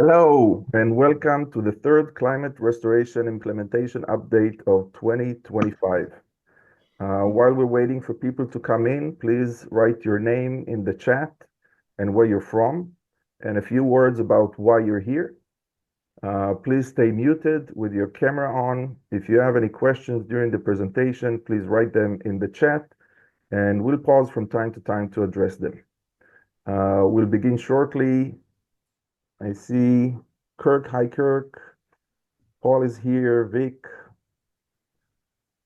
Hello, and welcome to the third Climate Restoration Implementation Update of 2025. While we're waiting for people to come in, please write your name in the chat and where you're from, and a few words about why you're here. Please stay muted with your camera on. If you have any questions during the presentation, please write them in the chat, and we'll pause from time to time to address them. We'll begin shortly. I see Kirk. Hi, Kirk. Paul is here. Vic.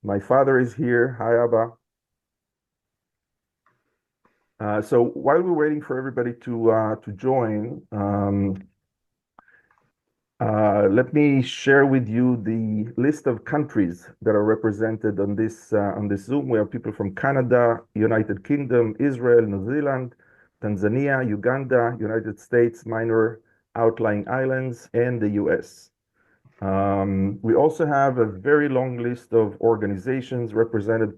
My father is here. Hi, Abba. So while we're waiting for everybody to join, let me share with you the list of countries that are represented on this Zoom. We have people from Canada, United Kingdom, Israel, New Zealand, Tanzania, Uganda, United States, minor outlying islands, and the US. We also have a very long list of organizations represented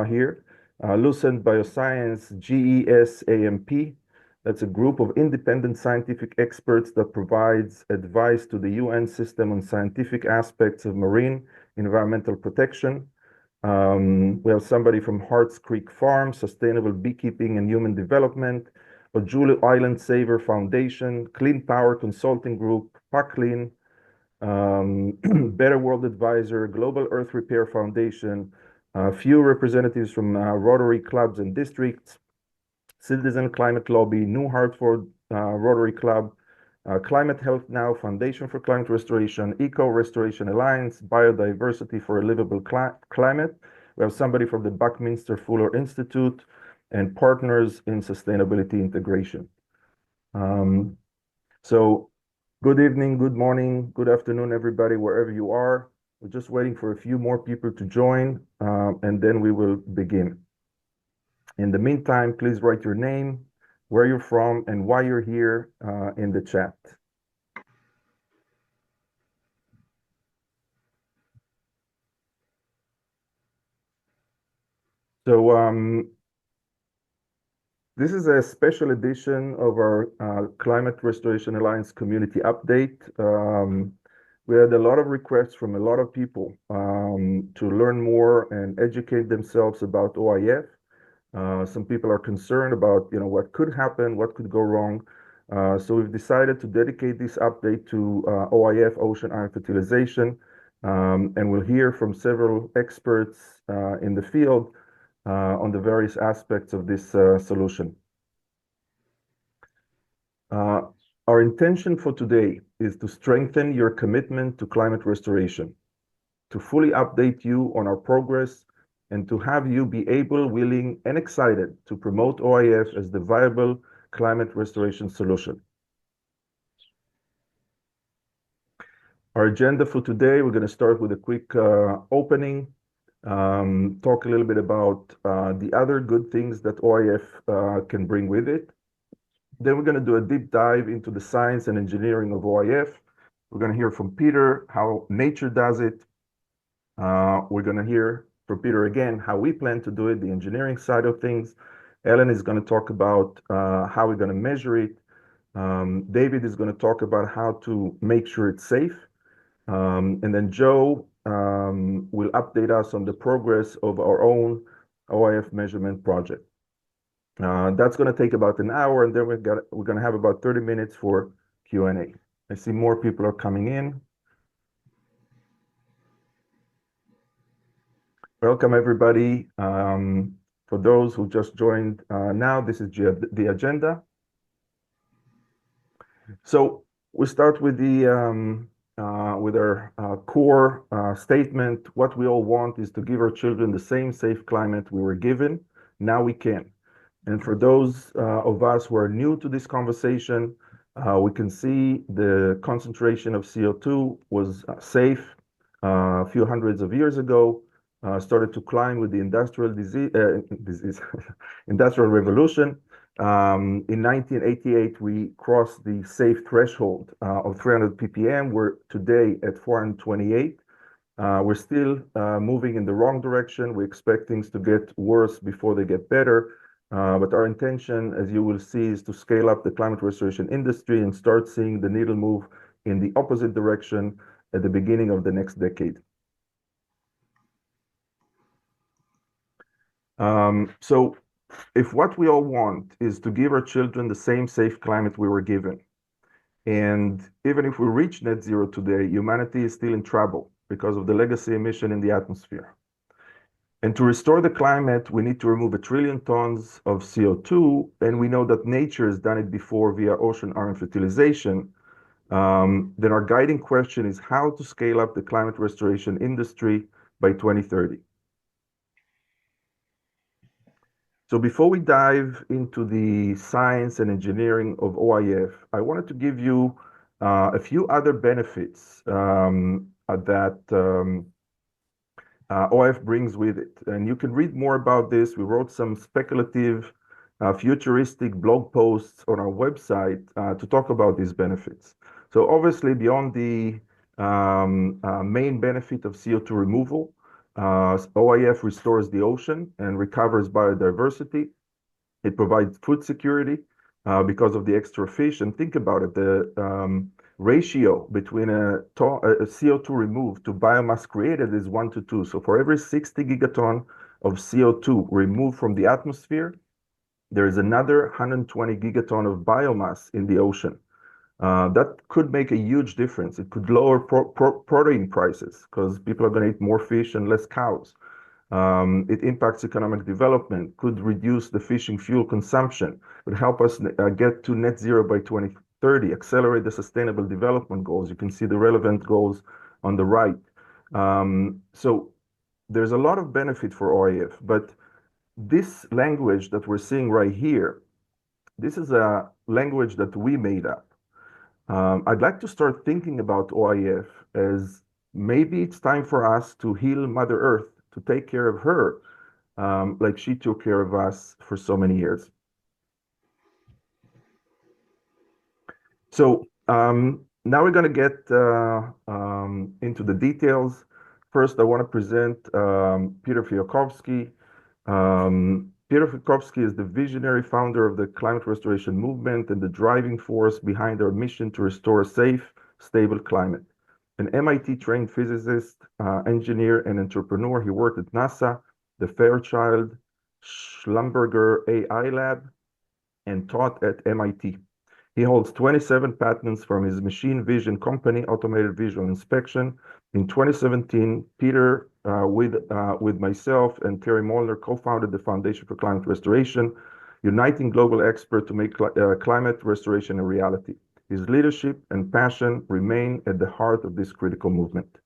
here. Lucent Bioscience, GESAMP, that's a group of independent scientific experts that provides advice to the UN system on scientific aspects of marine environmental protection. We have somebody from Harts Creek Farm, Sustainable Beekeeping and Human Development, Ojulu Island Saver Foundation, Clean Power Consulting Group, PACLIN, Better World Advisor, Global Earth Repair Foundation, a few representatives from Rotary clubs and districts, Citizen Climate Lobby, New Hartford Rotary Club, Climate Health Now, Foundation for Climate Restoration, Eco Restoration Alliance, Biodiversity for a Livable Climate. We have somebody from the Buckminster Fuller Institute, and Partners in Sustainability Integration. So good evening, good morning, good afternoon, everybody, wherever you are. We're just waiting for a few more people to join, and then we will begin. In the meantime, please write your name, where you're from, and why you're here in the chat. So this is a special edition of our Climate Restoration Alliance community update. We had a lot of requests from a lot of people to learn more and educate themselves about OIF. Some people are concerned about, what could happen, what could go wrong. So we've decided to dedicate this update to OIF, Ocean Iron Fertilization, and we'll hear from several experts in the field on the various aspects of this solution. Our intention for today is to strengthen your commitment to climate restoration, to fully update you on our progress, and to have you be able, willing, and excited to promote OIF as the viable climate restoration solution. Our agenda for today, we're going to start with a quick opening, talk a little bit about the other good things that OIF can bring with it. Then we're going to do a deep dive into the science and engineering of OIF. We're going to hear from Peter how nature does it. We're going to hear from Peter again how we plan to do it, the engineering side of things. Ellen is going to talk about how we're going to measure it. David is going to talk about how to make sure it's safe. And then Joe will update us on the progress of our own OIF measurement project. That's going to take about an hour, and then we're going to have about 30 minutes for Q&A. I see more people are coming in. Welcome, everybody. For those who just joined now, this is the agenda. So we start with our core statement. What we all want is to give our children the same safe climate we were given. Now we can. And for those of us who are new to this conversation, we can see the concentration of CO2 was safe a few hundreds of years ago, started to climb with the industrial revolution. In 1988, we crossed the safe threshold of 300 ppm. We're today at 428. We're still moving in the wrong direction. We expect things to get worse before they get better. But our intention, as you will see, is to scale up the climate restoration industry and start seeing the needle move in the opposite direction at the beginning of the next decade. So if what we all want is to give our children the same safe climate we were given, and even if we reach net zero today, humanity is still in trouble because of the legacy emission in the atmosphere. And to restore the climate, we need to remove 1 trillion tons of CO2, and we know that nature has done it before via ocean iron fertilization. Then our guiding question is how to scale up the climate restoration industry by 2030. So before we dive into the science and engineering of OIF, I wanted to give you a few other benefits that OIF brings with it. And you can read more about this. We wrote some speculative, futuristic blog posts on our website to talk about these benefits. So obviously, beyond the main benefit of CO2 removal, OIF restores the ocean and recovers biodiversity. It provides food security because of the extra fish. And think about it, the ratio between a CO2 removed to biomass created is 1 to 2. So for every 60 gigaton of CO2 removed from the atmosphere, there is another 120 gigaton of biomass in the ocean. That could make a huge difference. It could lower protein prices because people are going to eat more fish and less cows. It impacts economic development, could reduce the fishing fuel consumption, would help us get to net zero by 2030, accelerate the sustainable development goals. You can see the relevant goals on the right. So there's a lot of benefit for OIF, but this language that we're seeing right here, this is a language that we made up. I'd like to start thinking about OIF as maybe it's time for us to heal Mother Earth, to take care of her like she took care of us for so many years. So now we're going to get into the details. First, I want to present Peter Fiekowsky. Peter Fiekowsky is the visionary founder of the climate restoration movement and the driving force behind our mission to restore a safe, stable climate. An MIT-trained physicist, engineer, and entrepreneur, he worked at NASA, the Fairchild, Schlumberger AI Lab, and taught at MIT. He holds 27 patents from his machine vision company, Automated Visual Inspection. In 2017, Peter, with myself and Terry Molnar, co-founded the Foundation for Climate Restoration, uniting global experts to make climate restoration a reality. His leadership and passion remain at the heart of this critical movement.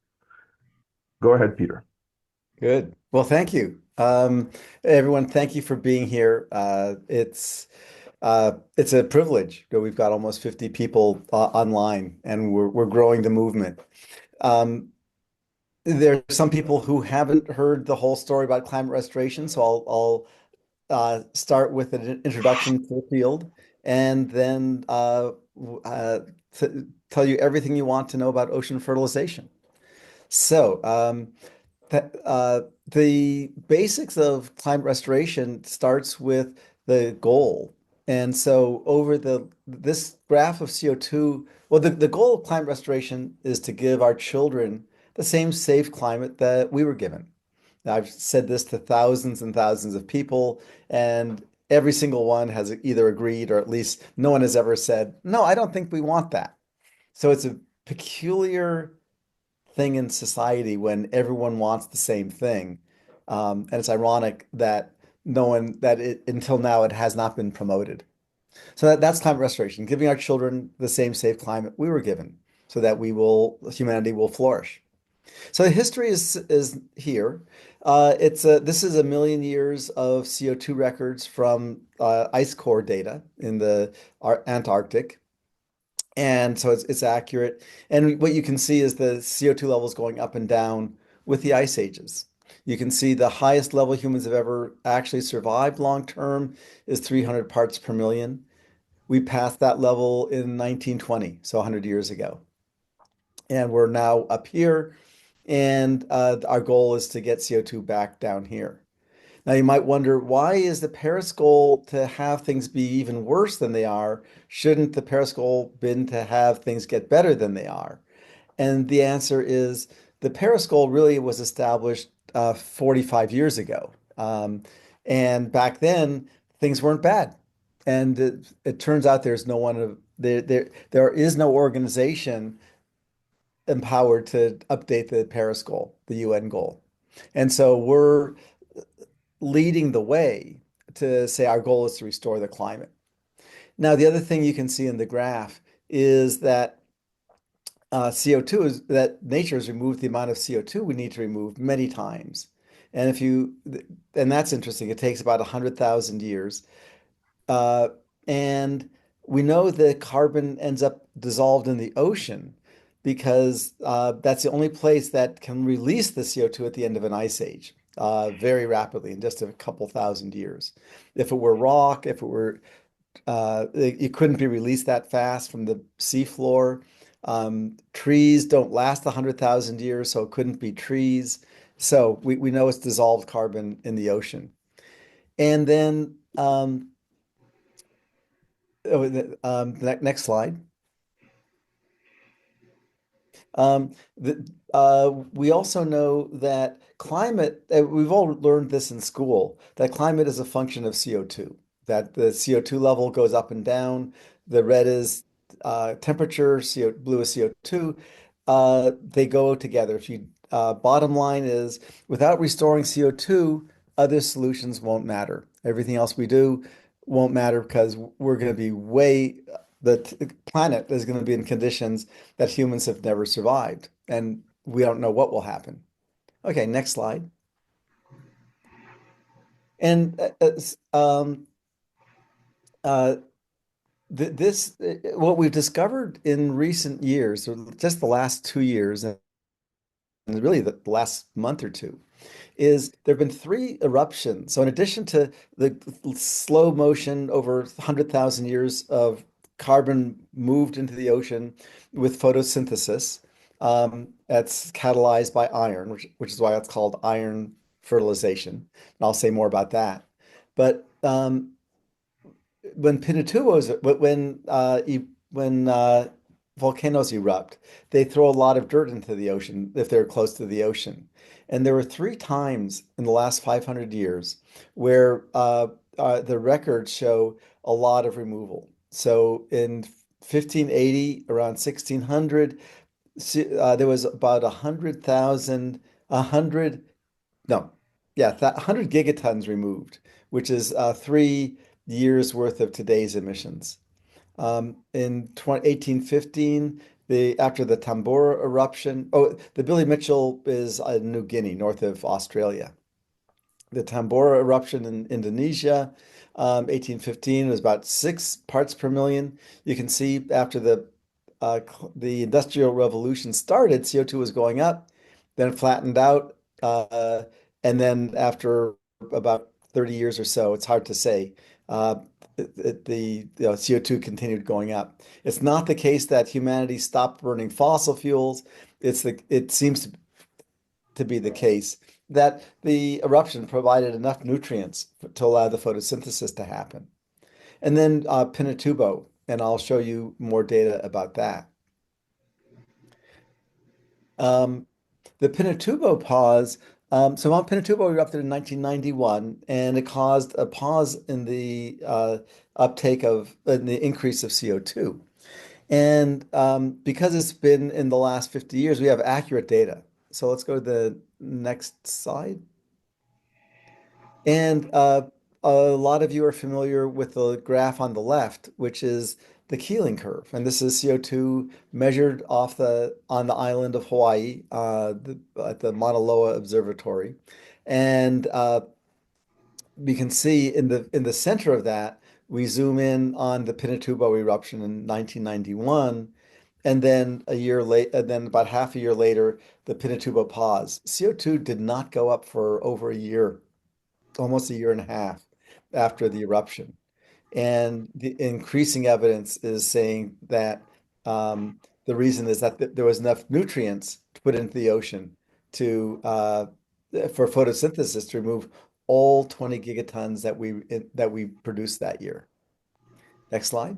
Go ahead, Peter. Good. Well, thank you. Everyone, thank you for being here. It's a privilege that we've got almost 50 people online, and we're growing the movement. There are some people who haven't heard the whole story about climate restoration, so I'll start with an introduction to the field, and then tell you everything you want to know about ocean fertilization. So, the basics of climate restoration starts with the goal. And so over this graph of CO2, well, the goal of climate restoration is to give our children the same safe climate that we were given. Now, I've said this to thousands and thousands of people, and every single one has either agreed or at least no one has ever said, no, I don't think we want that. So it's a peculiar thing in society when everyone wants the same thing. And it's ironic that until now it has not been promoted. So that's climate restoration, giving our children the same safe climate we were given so that humanity will flourish. So the history is here. This is 1 million years of CO2 records from ice core data in the Antarctic. And so it's accurate. And what you can see is the CO2 levels going up and down with the ice ages. You can see the highest level humans have ever actually survived long term is 300 parts per million. We passed that level in 1920, so 100 years ago. And we're now up here, and our goal is to get CO2 back down here. Now you might wonder, why is the Paris goal to have things be even worse than they are? Shouldn't the Paris goal been to have things get better than they are? And the answer is the Paris goal really was established 45 years ago. And back then, things weren't bad. And it turns out there's no one there is no organization empowered to update the Paris goal, the UN goal. And so we're leading the way to say our goal is to restore the climate. Now, the other thing you can see in the graph is that CO2 is that nature has removed the amount of CO2 we need to remove many times. And if you, and that's interesting, it takes about 100,000 years. Uh, and we know that carbon ends up dissolved in the ocean because that's the only place that can release the CO2 at the end of an ice age very rapidly in just a couple thousand years. If it were rock, if it were it couldn't be released that fast from the seafloor. Trees don't last 100,000 years, so it couldn't be trees. So we know it's dissolved carbon in the ocean. And then, next slide. We also know that climate, we've all learned this in school, that climate is a function of CO2, that the CO2 level goes up and down. The red is temperature, blue is CO2. They go together. If you bottom line is without restoring CO2, other solutions won't matter. Everything else we do won't matter because we're going to be the planet is going to be in conditions that humans have never survived, and we don't know what will happen. Okay, next slide. And uh, this, what we've discovered in recent years, or just the last 2 years, and really the last month or two, is there have been three eruptions. So in addition to the slow motion over 100,000 years of carbon moved into the ocean with photosynthesis, that's catalyzed by iron, which is why it's called iron fertilization. And I'll say more about that. But when Pinatubo's when volcanoes erupt, they throw a lot of dirt into the ocean if they're close to the ocean. And there were three times in the last 500 years where the records show a lot of removal. So in 1580, around 1600, there was about 100,000, 100, no, yeah, 100 gigatons removed, which is 3 years worth of today's emissions. In 1815, after the Tambora eruption, oh, the Billy Mitchell is in New Guinea, north of Australia. The Tambora eruption in Indonesia, 1815, was about 6 parts per million. You can see after the Industrial Revolution started, CO2 was going up, then it flattened out, and then after about 30 years or so, it's hard to say. Uh, CO2 continued going up. It's not the case that humanity stopped burning fossil fuels. It seems to be the case that the eruption provided enough nutrients to allow the photosynthesis to happen. And then Pinatubo, and I'll show you more data about that. Um, the Pinatubo pause. So Mount Pinatubo erupted in 1991, and it caused a pause in the uptake of in the increase of CO2. And because it's been in the last 50 years, we have accurate data. So let's go to the next slide. And a lot of you are familiar with the graph on the left, which is the Keeling curve. And this is CO2 measured on the island of Hawaii at the Mauna Loa Observatory. And we can see in the center of that, we zoom in on the Pinatubo eruption in 1991. And then about half a year later, the Pinatubo pause. CO2 did not go up for over a year, almost a year and a half after the eruption. And the increasing evidence is saying that the reason is that there was enough nutrients to put into the ocean to for photosynthesis to remove all 20 gigatons that we produced that year. Next slide.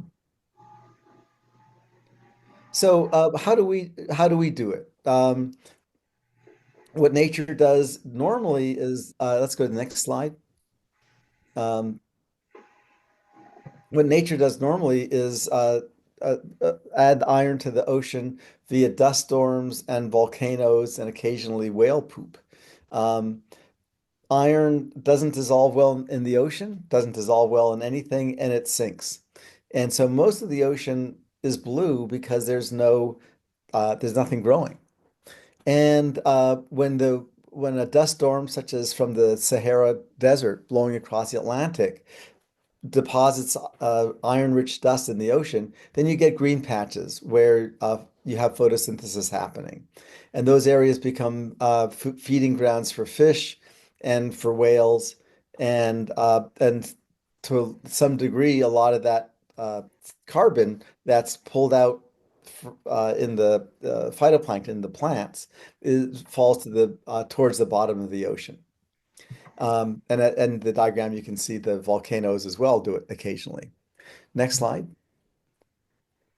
So how do we do it? What nature does normally is let's go to the next slide. Um, what nature does normally is add iron to the ocean via dust storms and volcanoes and occasionally whale poop. Um, Iron doesn't dissolve well in the ocean, doesn't dissolve well in anything, and it sinks. And so most of the ocean is blue because there's nothing growing. And when a dust storm, such as from the Sahara Desert blowing across the Atlantic, deposits iron-rich dust in the ocean, then you get green patches where you have photosynthesis happening. And those areas become feeding grounds for fish and for whales. And to some degree, a lot of that carbon that's pulled out in the phytoplankton, the plants, falls to towards the bottom of the ocean. And the diagram, you can see the volcanoes as well do it occasionally. Next slide.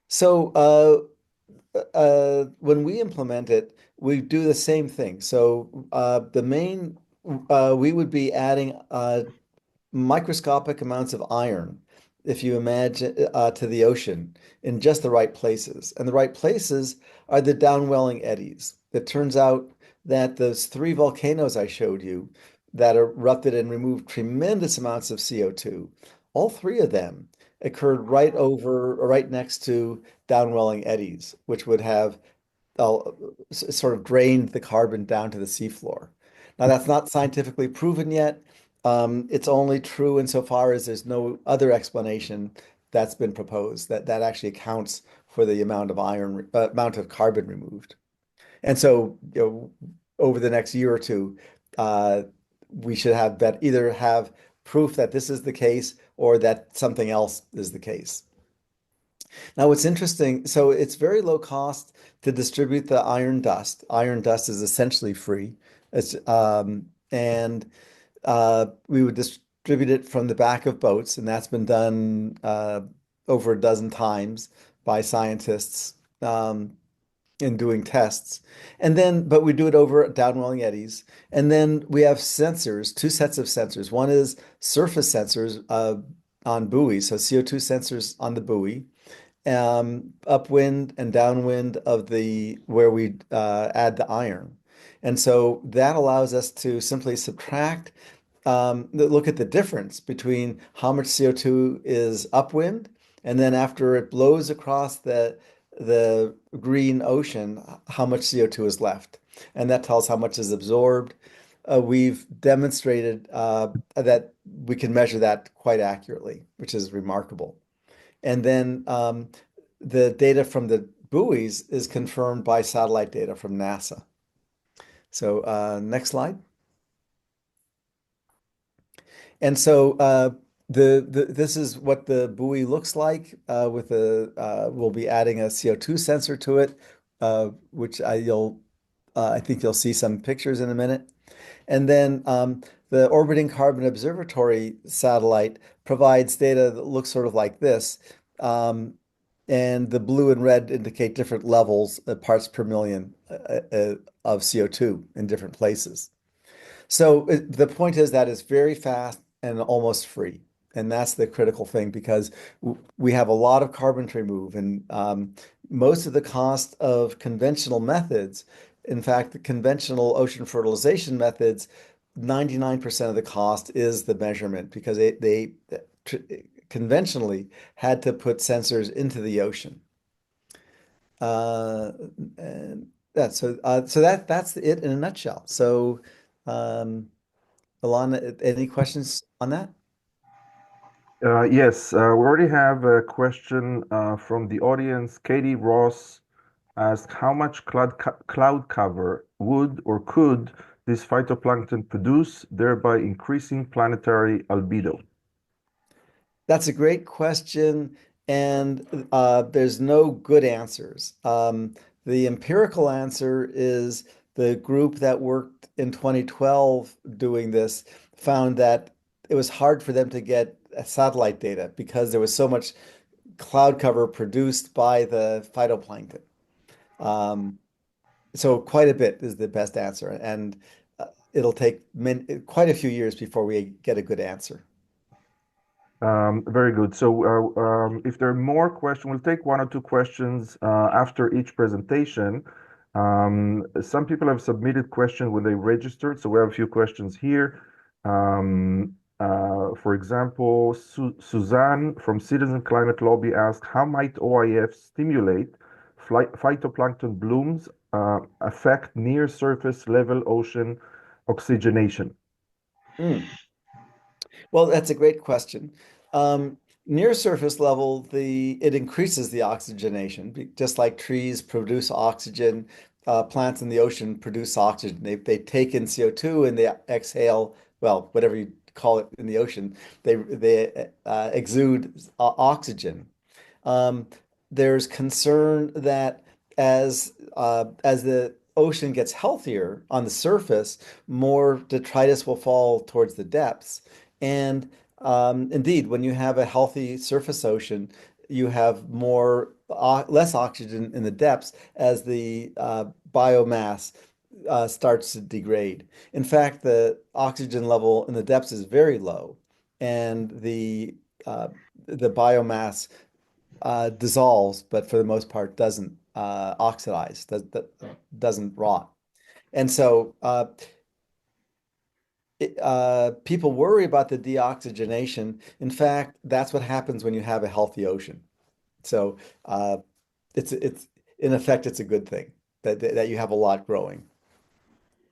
So when we implement it, we do the same thing. So we would be adding microscopic amounts of iron, if you imagine, to the ocean in just the right places. And the right places are the downwelling eddies. It turns out that those three volcanoes I showed you that erupted and removed tremendous amounts of CO2, all three of them occurred right next to downwelling eddies, which would have uh, sort of drained the carbon down to the seafloor. Now, that's not scientifically proven yet. It's only true insofar as there's no other explanation that's been proposed that actually accounts for the amount of carbon removed. And so, over the next year or two, uh, we should either have proof that this is the case or that something else is the case. Now, what's interesting, so it's very low cost to distribute the iron dust. Iron dust is essentially free. And we would distribute it from the back of boats, and that's been done over a dozen times by scientists in doing tests. But we do it over downwelling eddies. And then we have sensors, two sets of sensors. One is surface sensors on buoys, so CO2 sensors on the buoy, upwind and downwind of the where we add the iron. And so that allows us to simply look at the difference between how much CO2 is upwind, and then after it blows across the green ocean, how much CO2 is left. And that tells how much is absorbed. We've demonstrated that we can measure that quite accurately, which is remarkable. And then the data from the buoys is confirmed by satellite data from NASA. So next slide. And so this is what the buoy looks like we'll be adding a CO2 sensor to it, which I think you'll see some pictures in a minute. And then the orbiting carbon observatory satellite provides data that looks sort of like this. And the blue and red indicate different levels, parts per million of CO2 in different places. So the point is that it's very fast and almost free. And that's the critical thing because we have a lot of carbon to remove. And most of the cost of conventional methods, in fact, the conventional ocean fertilization methods, 99% of the cost is the measurement because they conventionally had to put sensors into the ocean. And that's it in a nutshell. So, Alana, any questions on that? Yes, we already have a question from the audience. Katie Ross asked, how much cloud cover would or could this phytoplankton produce, thereby increasing planetary albedo? That's a great question, and there's no good answers. The empirical answer is the group that worked in 2012 doing this found that it was hard for them to get satellite data because there was so much cloud cover produced by the phytoplankton. Um, so quite a bit is the best answer, and it'll take quite a few years before we get a good answer. Very good. So, if there are more questions, we'll take one or two questions after each presentation. Some people have submitted questions when they registered, so we have a few questions here. For example, Suzanne from Citizen Climate Lobby asked, how might OIF stimulate phytoplankton blooms affect near surface level ocean oxygenation? Mm. Well, that's a great question. Near surface level, the it increases the oxygenation, just like trees produce oxygen. Plants in the ocean produce oxygen. They take in CO2 and they exhale, well, whatever you call it in the ocean. They exude oxygen. Um, there's concern that as the ocean gets healthier on the surface, more detritus will fall towards the depths. And indeed, when you have a healthy surface ocean, you have less oxygen in the depths as the biomass starts to degrade. In fact, the oxygen level in the depths is very low, and uh, the biomass dissolves, but for the most part doesn't oxidize, doesn't rot. And so people worry about the deoxygenation. In fact, that's what happens when you have a healthy ocean. So uh, it's in effect, it's a good thing that you have a lot growing.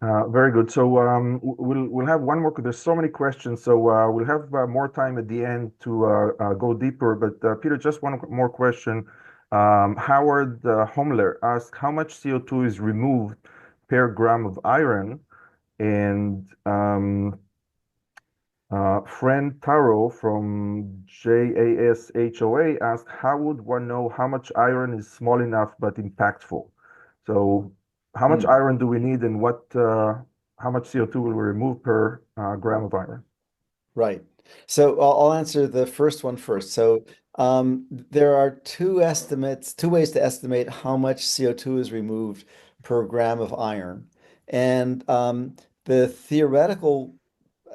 Very good. So we'll have one more. There's so many questions, so we'll have more time at the end to go deeper. But Peter, just one more question. Howard Homler asked, how much CO2 is removed per gram of iron? And Friend Taro from JASHOA asked, how would one know how much iron is small enough but impactful? So, how much Hmm. iron do we need, and how much CO2 will we remove per gram of iron? Right. So I'll answer the first one first. So there are two ways to estimate how much CO2 is removed per gram of iron. And the theoretical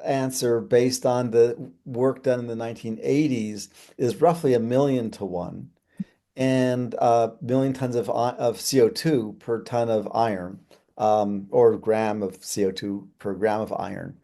answer based on the work done in the 1980s is roughly 1,000,000 to 1 and million tons of CO2 per ton of iron, or gram of CO2 per gram of iron.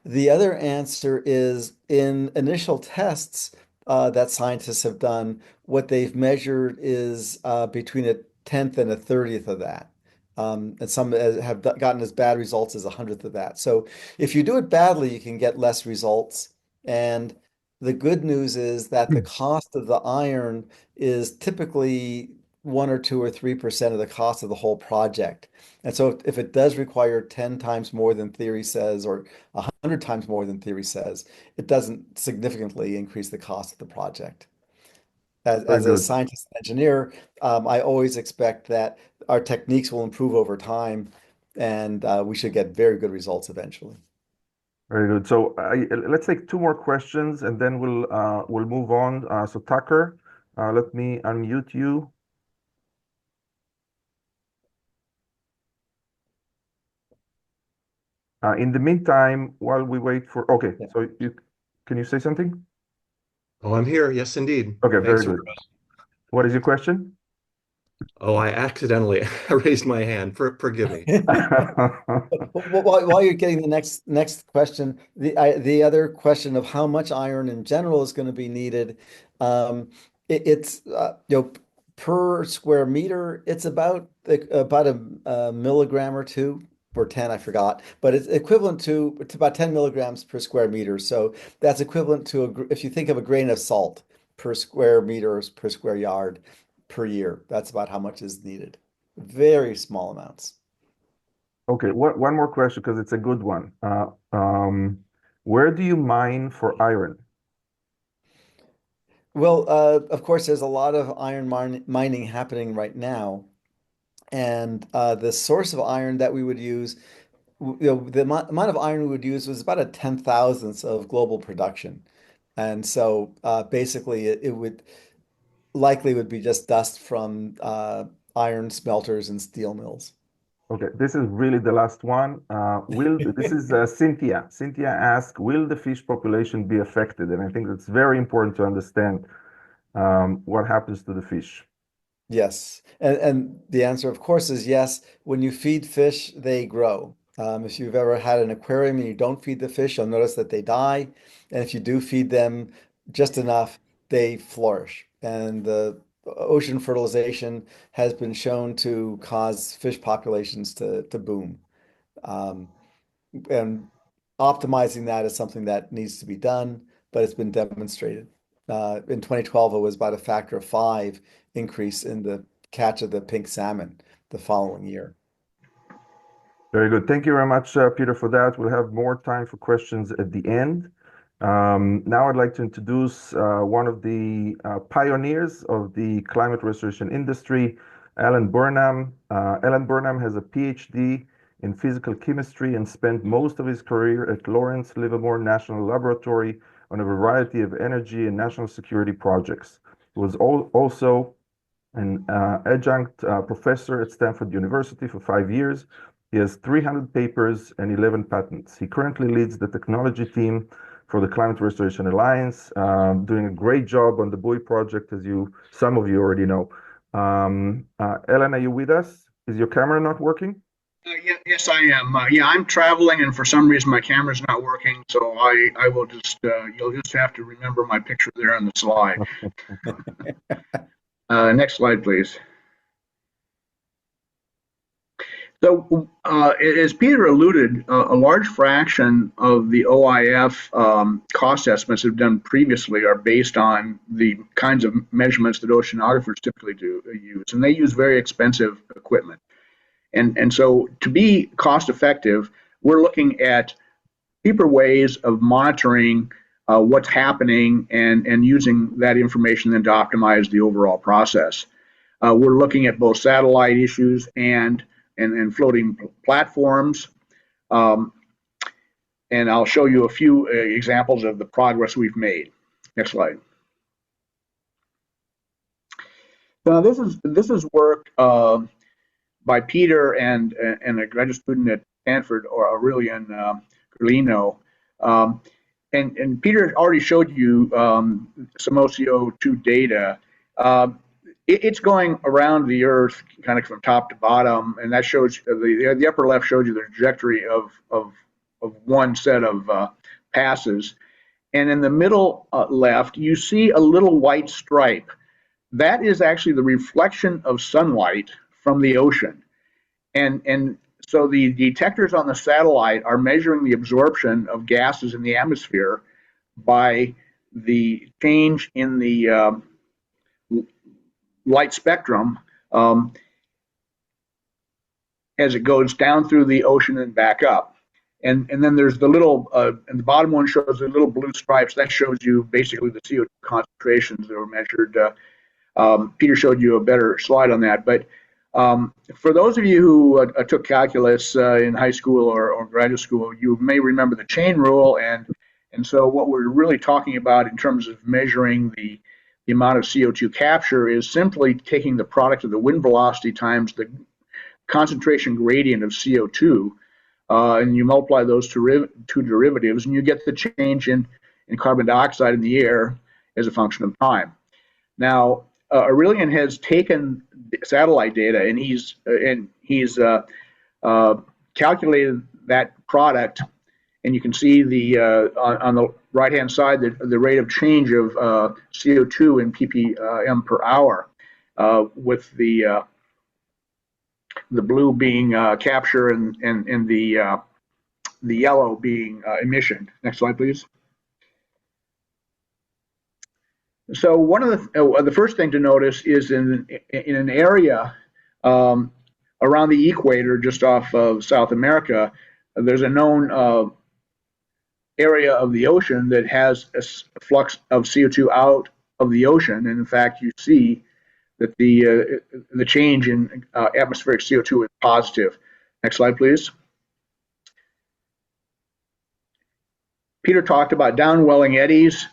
The other answer is in initial tests that scientists have done, what they've measured is between a tenth and a 30th of that. And some have gotten as bad results as a hundredth of that. So if you do it badly, you can get less results. And the good news is that the cost of the iron is typically 1 or 2 or 3% of the cost of the whole project. And so if it does require 10 times more than theory says, or 100 times more than theory says, it doesn't significantly increase the cost of the project. Very As a good. scientist and engineer, I always expect that our techniques will improve over time and we should get very good results eventually. Very good. So let's take two more questions, and then we'll move on. So Tucker, let me unmute you. In the meantime, while we wait for, okay, Yeah. so can you say something? Oh, I'm here. Yes, indeed. Okay, Thanks very for. good. What is your question? Oh, I accidentally raised my hand. Forgive me. While you're getting the next question, the other question of how much iron in general is going to be needed, it's per square meter, it's about a milligram or two or 10, I forgot, but it's equivalent to about 10 milligrams per square meter. So that's equivalent to if you think of a grain of salt per square meters per square yard per year, that's about how much is needed. Very small amounts. Okay, one more question because it's a good one. Where do you mine for iron? Well, of course, there's a lot of iron mining happening right now. And the source of iron that we would use the amount of iron we would use was about a 10,000th of global production. And so basically it would likely would be just dust from iron smelters and steel mills. Okay, this is really the last one. This is Cynthia. Cynthia asked, will the fish population be affected? And I think it's very important to understand what happens to the fish. Yes. And the answer, of course, is yes. When you feed fish, they grow. If you've ever had an aquarium and you don't feed the fish, you'll notice that they die. And if you do feed them just enough, they flourish. And the ocean fertilization has been shown to cause fish populations to boom. Um, and optimizing that is something that needs to be done, but it's been demonstrated. In 2012, it was about a factor of 5 increase in the catch of the pink salmon the following year. Very good. Thank you very much, Peter, for that. We'll have more time for questions at the end. Now I'd like to introduce one of the pioneers of the climate restoration industry, Alan Burnham. Alan Burnham has a PhD in physical chemistry and spent most of his career at Lawrence Livermore National Laboratory on a variety of energy and national security projects. He was also an adjunct professor at Stanford University for 5 years. He has 300 papers and 11 patents. He currently leads the technology team for the Climate Restoration Alliance, doing a great job on the buoy project, as some of you already know. Ellen, are you with us? Is your camera not working? Yes, I am. Yeah, I'm traveling, and for some reason my camera's not working. So I will just you'll just have to remember my picture there on the slide. Next slide, please. So, as Peter alluded, a large fraction of the OIF cost estimates that have done previously are based on the kinds of measurements that oceanographers typically use, and they use very expensive equipment. And so, to be cost effective, we're looking at cheaper ways of monitoring what's happening and using that information then to optimize the overall process. We're looking at both satellite issues and floating platforms. And I'll show you a few examples of the progress we've made. Next slide. Now this is work by Peter and a graduate student at Stanford, or Aurelian Gerlino. And Peter already showed you some OCO2 data. It's going around the Earth kind of from top to bottom, and that shows the upper left shows you the trajectory of one set of passes. And in the middle left, you see a little white stripe. That is actually the reflection of sunlight from the ocean. And so the detectors on the satellite are measuring the absorption of gases in the atmosphere by the change in the light spectrum as it goes down through the ocean and back up. And then there's the little, and the bottom one shows the little blue stripes. That shows you basically the CO2 concentrations that were measured. Peter showed you a better slide on that. But for those of you who took calculus in high school or graduate school, you may remember the chain rule. And so what we're really talking about in terms of measuring the amount of CO2 capture is simply taking the product of the wind velocity times the concentration gradient of CO2, and you multiply those two derivatives, and you get the change in carbon dioxide in the air as a function of time. Now, Aurelian has taken satellite data, and he's calculated that product, and you can see the on the right-hand side the rate of change of CO2 in ppm per hour, with the blue being capture and the yellow being emission. Next slide, please. So one of the first thing to notice is in an area around the equator, just off of South America, there's a known area of the ocean that has a flux of CO2 out of the ocean, and in fact, you see that the change in atmospheric CO2 is positive. Next slide, please. Peter talked about downwelling eddies.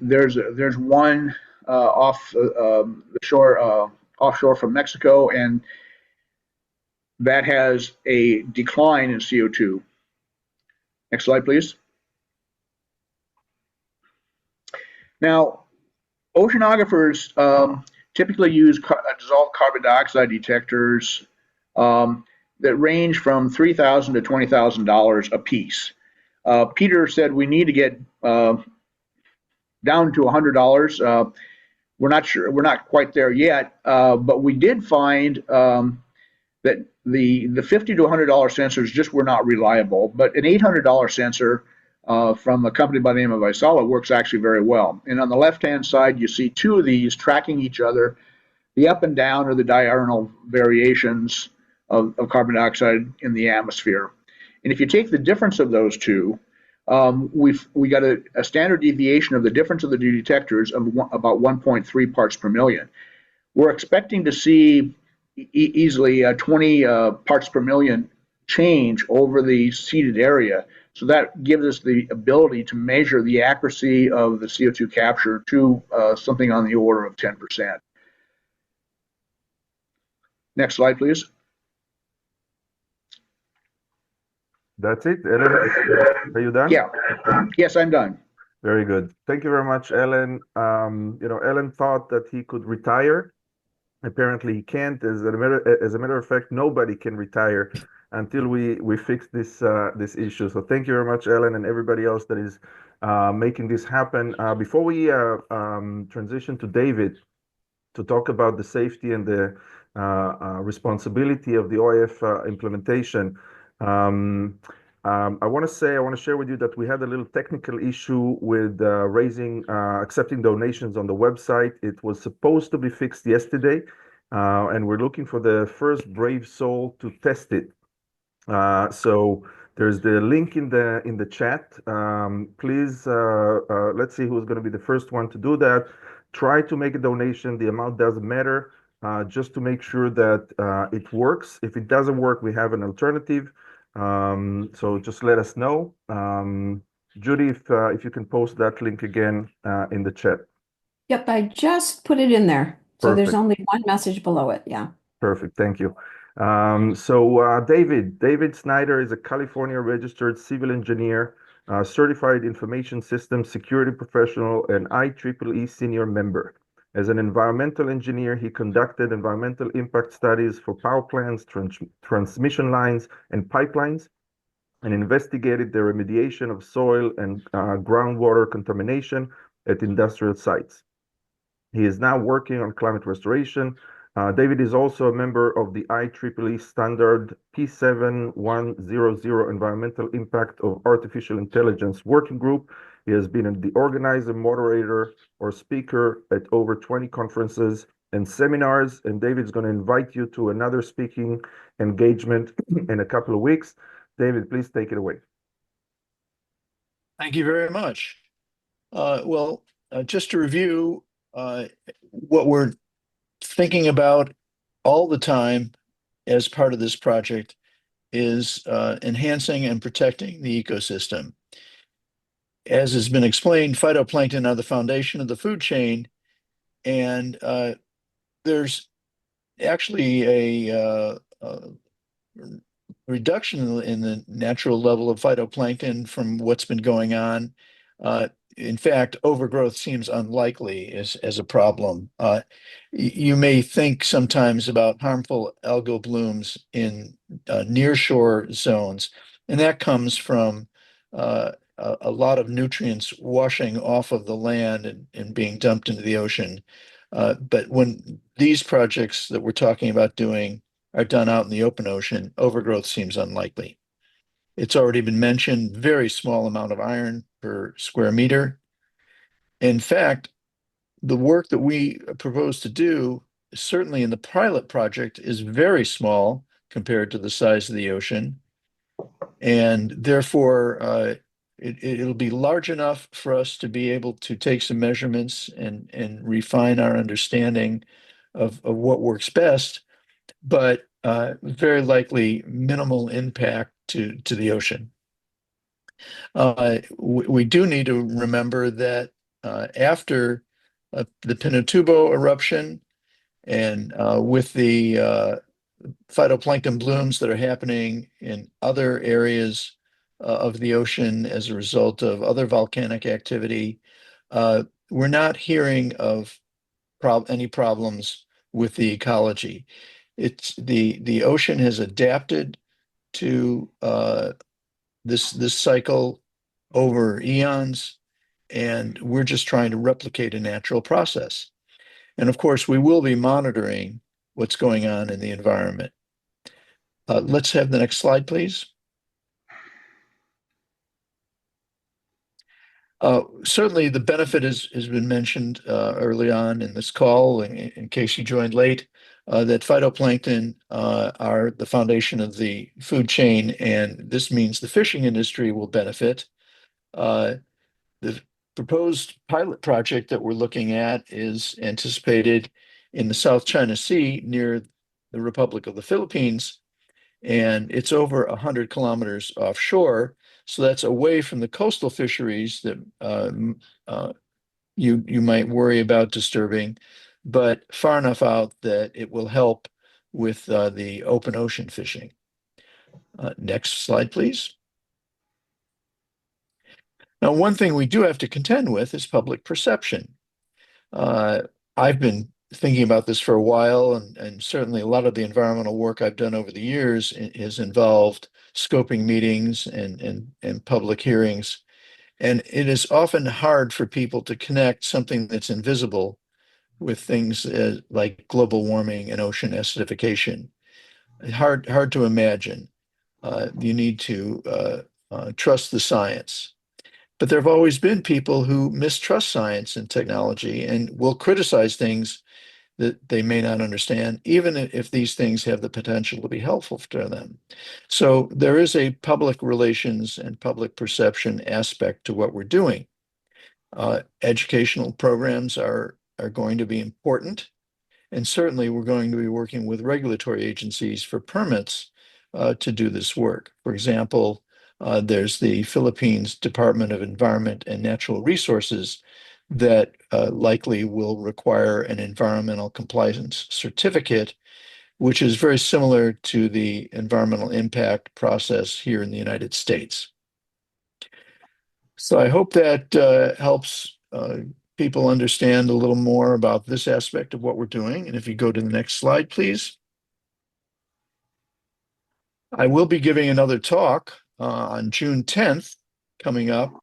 There's one off the shore, offshore from Mexico, and that has a decline in CO2. Next slide, please. Now, oceanographers typically use dissolved carbon dioxide detectors that range from $3,000 to $20,000 a piece. Peter said we need to get down to $100. We're not sure, we're not quite there yet, but we did find that the $50 to $100 sensors just were not reliable. But an $800 sensor from a company by the name of Isala works actually very well. And on the left-hand side, you see two of these tracking each other. The up and down are the diurnal variations of carbon dioxide in the atmosphere. And if you take the difference of those two, we got a standard deviation of the difference of the two detectors of about 1.3 parts per million. We're expecting to see easily 20 parts per million change over the seeded area. So that gives us the ability to measure the accuracy of the CO2 capture to something on the order of 10%. Next slide, please. That's it. Ellen, are you done? Yeah. Yes, I'm done. Very good. Thank you very much, Ellen. Ellen thought that he could retire. Apparently, he can't. As a matter of fact, nobody can retire until we fix this issue. So thank you very much, Ellen, and everybody else that is making this happen. Before we transition to David to talk about the safety and the responsibility of the OIF implementation, I want to share with you that we had a little technical issue with accepting donations on the website. It was supposed to be fixed yesterday, and we're looking for the first brave soul to test it. So there's the link in the chat. Please, let's see who's going to be the first one to do that. Try to make a donation. The amount doesn't matter, just to make sure that it works. If it doesn't work, we have an alternative. So just let us know. Judy, if you can post that link again in the chat. Yep, I just put it in there. So there's Perfect. only one message below it. Yeah. Perfect. Thank you. So David Snyder is a California registered civil engineer, certified information systems security professional, and IEEE senior member. As an environmental engineer, he conducted environmental impact studies for power plants, transmission lines, and pipelines, and investigated the remediation of soil and groundwater contamination at industrial sites. He is now working on climate restoration. David is also a member of the IEEE standard P7100 Environmental Impact of Artificial Intelligence Working Group. He has been the organizer, moderator, or speaker at over 20 conferences and seminars. And David's going to invite you to another speaking engagement in a couple of weeks. David, please take it away. Thank you very much. Just to review, what we're thinking about all the time as part of this project is enhancing and protecting the ecosystem. As has been explained, phytoplankton are the foundation of the food chain, and there's actually a reduction in the natural level of phytoplankton from what's been going on. In fact, overgrowth seems unlikely as a problem. You may think sometimes about harmful algal blooms in nearshore zones, and that comes from a lot of nutrients washing off of the land and being dumped into the ocean. But when these projects that we're talking about doing are done out in the open ocean, overgrowth seems unlikely. It's already been mentioned, very small amount of iron per square meter. In fact, the work that we propose to do, certainly in the pilot project, is very small compared to the size of the ocean. And therefore, it'll be large enough for us to be able to take some measurements and refine our understanding of what works best, but very likely minimal impact to the ocean. We do need to remember that after the Pinatubo eruption and with the phytoplankton blooms that are happening in other areas of the ocean as a result of other volcanic activity, we're not hearing of any problems with the ecology. It's the ocean has adapted to this cycle over eons, and we're just trying to replicate a natural process. And of course, we will be monitoring what's going on in the environment. Let's have the next slide, please. Certainly, the benefit has been mentioned early on in this call, in case you joined late, that phytoplankton are the foundation of the food chain, and this means the fishing industry will benefit. The proposed pilot project that we're looking at is anticipated in the South China Sea near the Republic of the Philippines, and it's over 100 kilometers offshore. So that's away from the coastal fisheries that you might worry about disturbing, but far enough out that it will help with the open ocean fishing. Next slide, please. Now, one thing we do have to contend with is public perception. I've been thinking about this for a while, and certainly a lot of the environmental work I've done over the years has involved scoping meetings and public hearings. And it is often hard for people to connect something that's invisible with things like global warming and ocean acidification. Hard to imagine. You need to trust the science. But there have always been people who mistrust science and technology and will criticize things that they may not understand, even if these things have the potential to be helpful to them. So there is a public relations and public perception aspect to what we're doing. Educational programs are going to be important, and certainly we're going to be working with regulatory agencies for permits to do this work. For example, there's the Philippines Department of Environment and Natural Resources that likely will require an environmental compliance certificate, which is very similar to the environmental impact process here in the United States. So I hope that helps people understand a little more about this aspect of what we're doing. And if you go to the next slide, please. I will be giving another talk on June 10th coming up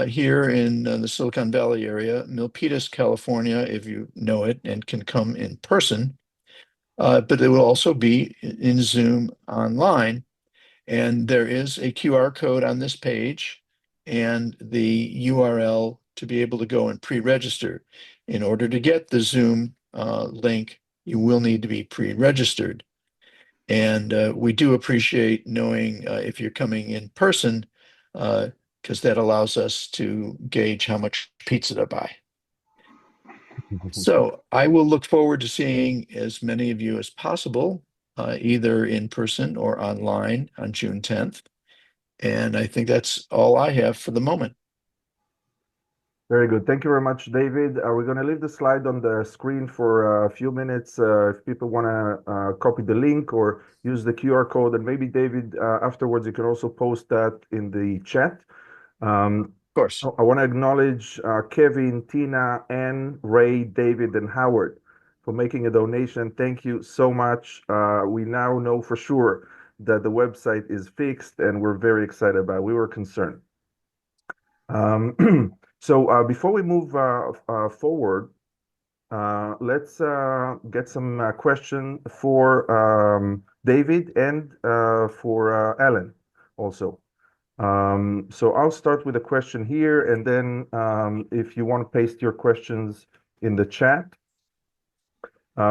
here in the Silicon Valley area, Milpitas, California, if you know it and can come in person. But it will also be in Zoom online. And there is a QR code on this page and the URL to be able to go and pre-register. In order to get the Zoom link, you will need to be pre-registered. And we do appreciate knowing if you're coming in person, because that allows us to gauge how much pizza to buy. So I will look forward to seeing as many of you as possible, either in person or online on June 10th. And I think that's all I have for the moment. Very good. Thank you very much, David. We're going to leave the slide on the screen for a few minutes if people want to copy the link or use the QR code. And maybe, David, afterwards, you can also post that in the chat. Of course. I want to acknowledge Kevin, Tina, Ann, Ray, David, and Howard for making a donation. Thank you so much. We now know for sure that the website is fixed, and we're very excited about it. We were concerned. So before we move forward, let's get some question for David and for Alan also. So I'll start with a question here, and then if you want to paste your questions in the chat.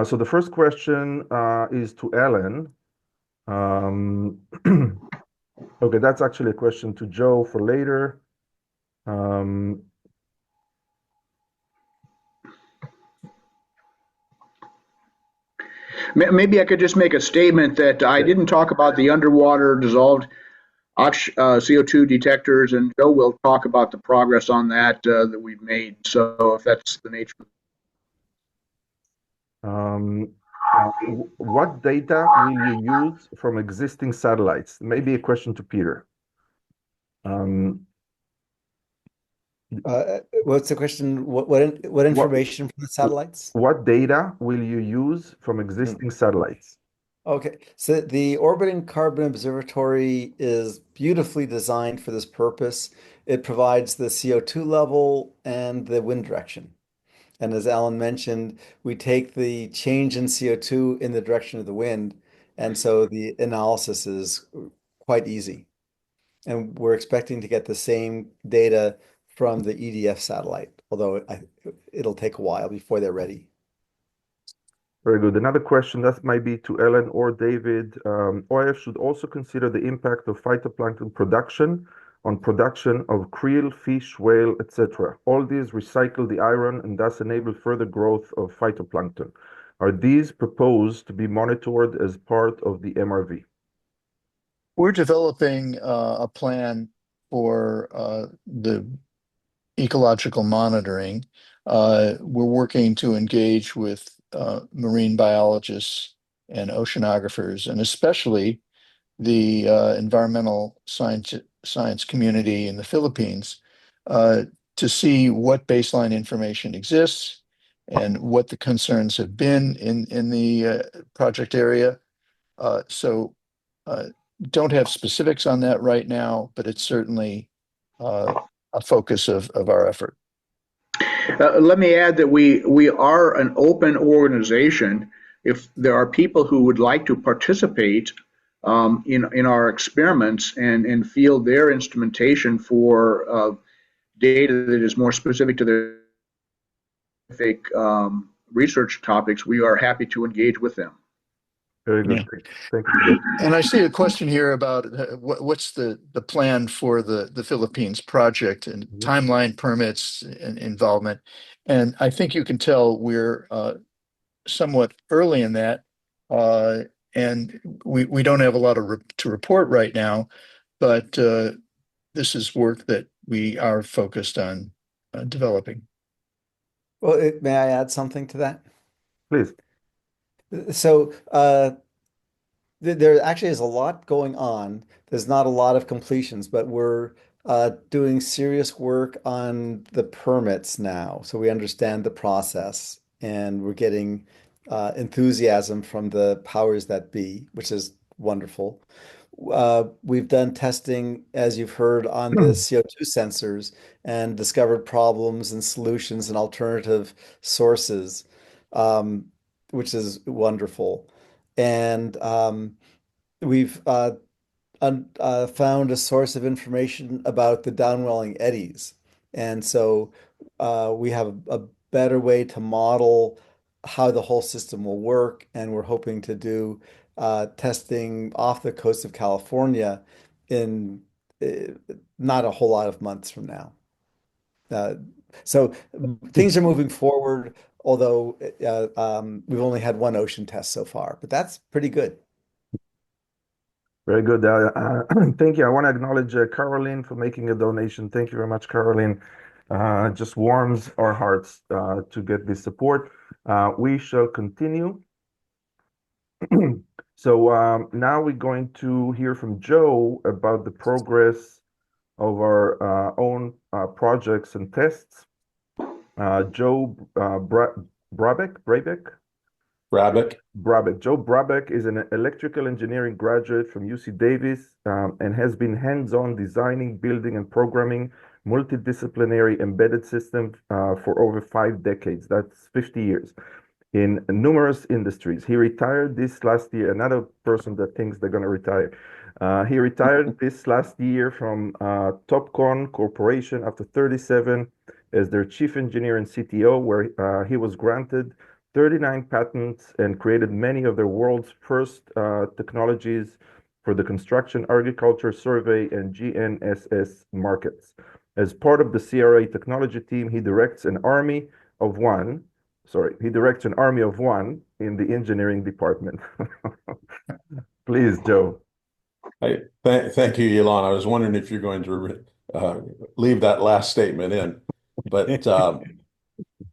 So the first question is to Alan. Okay, that's actually a question to Joe for later. Maybe I could just make a statement that I didn't talk about the underwater dissolved CO2 detectors, and Joe will talk about the progress on that that we've made. So if that's the nature. What data will you use from existing satellites? Maybe a question to Peter. What's the question? What information from the satellites? What data will you use from existing satellites? Okay, so the Orbiting Carbon Observatory is beautifully designed for this purpose. It provides the CO2 level and the wind direction. And as Alan mentioned, we take the change in CO2 in the direction of the wind. And so the analysis is quite easy. And we're expecting to get the same data from the EDF satellite, although it'll take a while before they're ready. Very good. Another question that might be to Ellen or David. OIF should also consider the impact of phytoplankton production on production of krill, fish, whale, etc. All these recycle the iron and thus enable further growth of phytoplankton. Are these proposed to be monitored as part of the MRV? We're developing a plan for the ecological monitoring. We're working to engage with marine biologists and oceanographers, and especially the environmental science community in the Philippines to see what baseline information exists and what the concerns have been in the project area. So don't have specifics on that right now, but it's certainly a focus of our effort. Let me add that we are an open organization. If there are people who would like to participate in our experiments and field their instrumentation for data that is more specific to their specific research topics, we are happy to engage with them. Very good. Yeah. Thank you. And I see a question here about what's the plan for the Philippines project and timeline, permits, and involvement. And I think you can tell we're somewhat early in that, and we don't have a lot to report right now, but this is work that we are focused on developing. Well, may I add something to that? Please. So there actually is a lot going on. There's not a lot of completions, but we're doing serious work on the permits now. So we understand the process and we're getting enthusiasm from the powers that be, which is wonderful. We've done testing, as you've heard, on the CO2 sensors and discovered problems and solutions and alternative sources, which is wonderful. And we've found a source of information about the downwelling eddies. And so we have a better way to model how the whole system will work. And we're hoping to do testing off the coast of California in not a whole lot of months from now. So things are moving forward, although we've only had one ocean test so far, but that's pretty good. Very good. Thank you. I want to acknowledge Caroline for making a donation. Thank you very much, Caroline. It just warms our hearts to get this support. We shall continue. So now we're going to hear from Joe about the progress of our own projects and tests. Joe Brabeck? Joe Brabeck is an electrical engineering graduate from UC Davis and has been hands-on designing, building, and programming multidisciplinary embedded systems for over 5 decades. That's 50 years in numerous industries. He retired this last year. Another person that thinks they're going to retire. He retired this last year from Topcon Corporation after 37 as their chief engineer and CTO, where he was granted 39 patents and created many of the world's first technologies for the construction, agriculture, survey, and GNSS markets. As part of the CRA technology team, he directs an army of one in the engineering department. Please, Joe. Thank you, Elon. I was wondering if you're going to leave that last statement in, but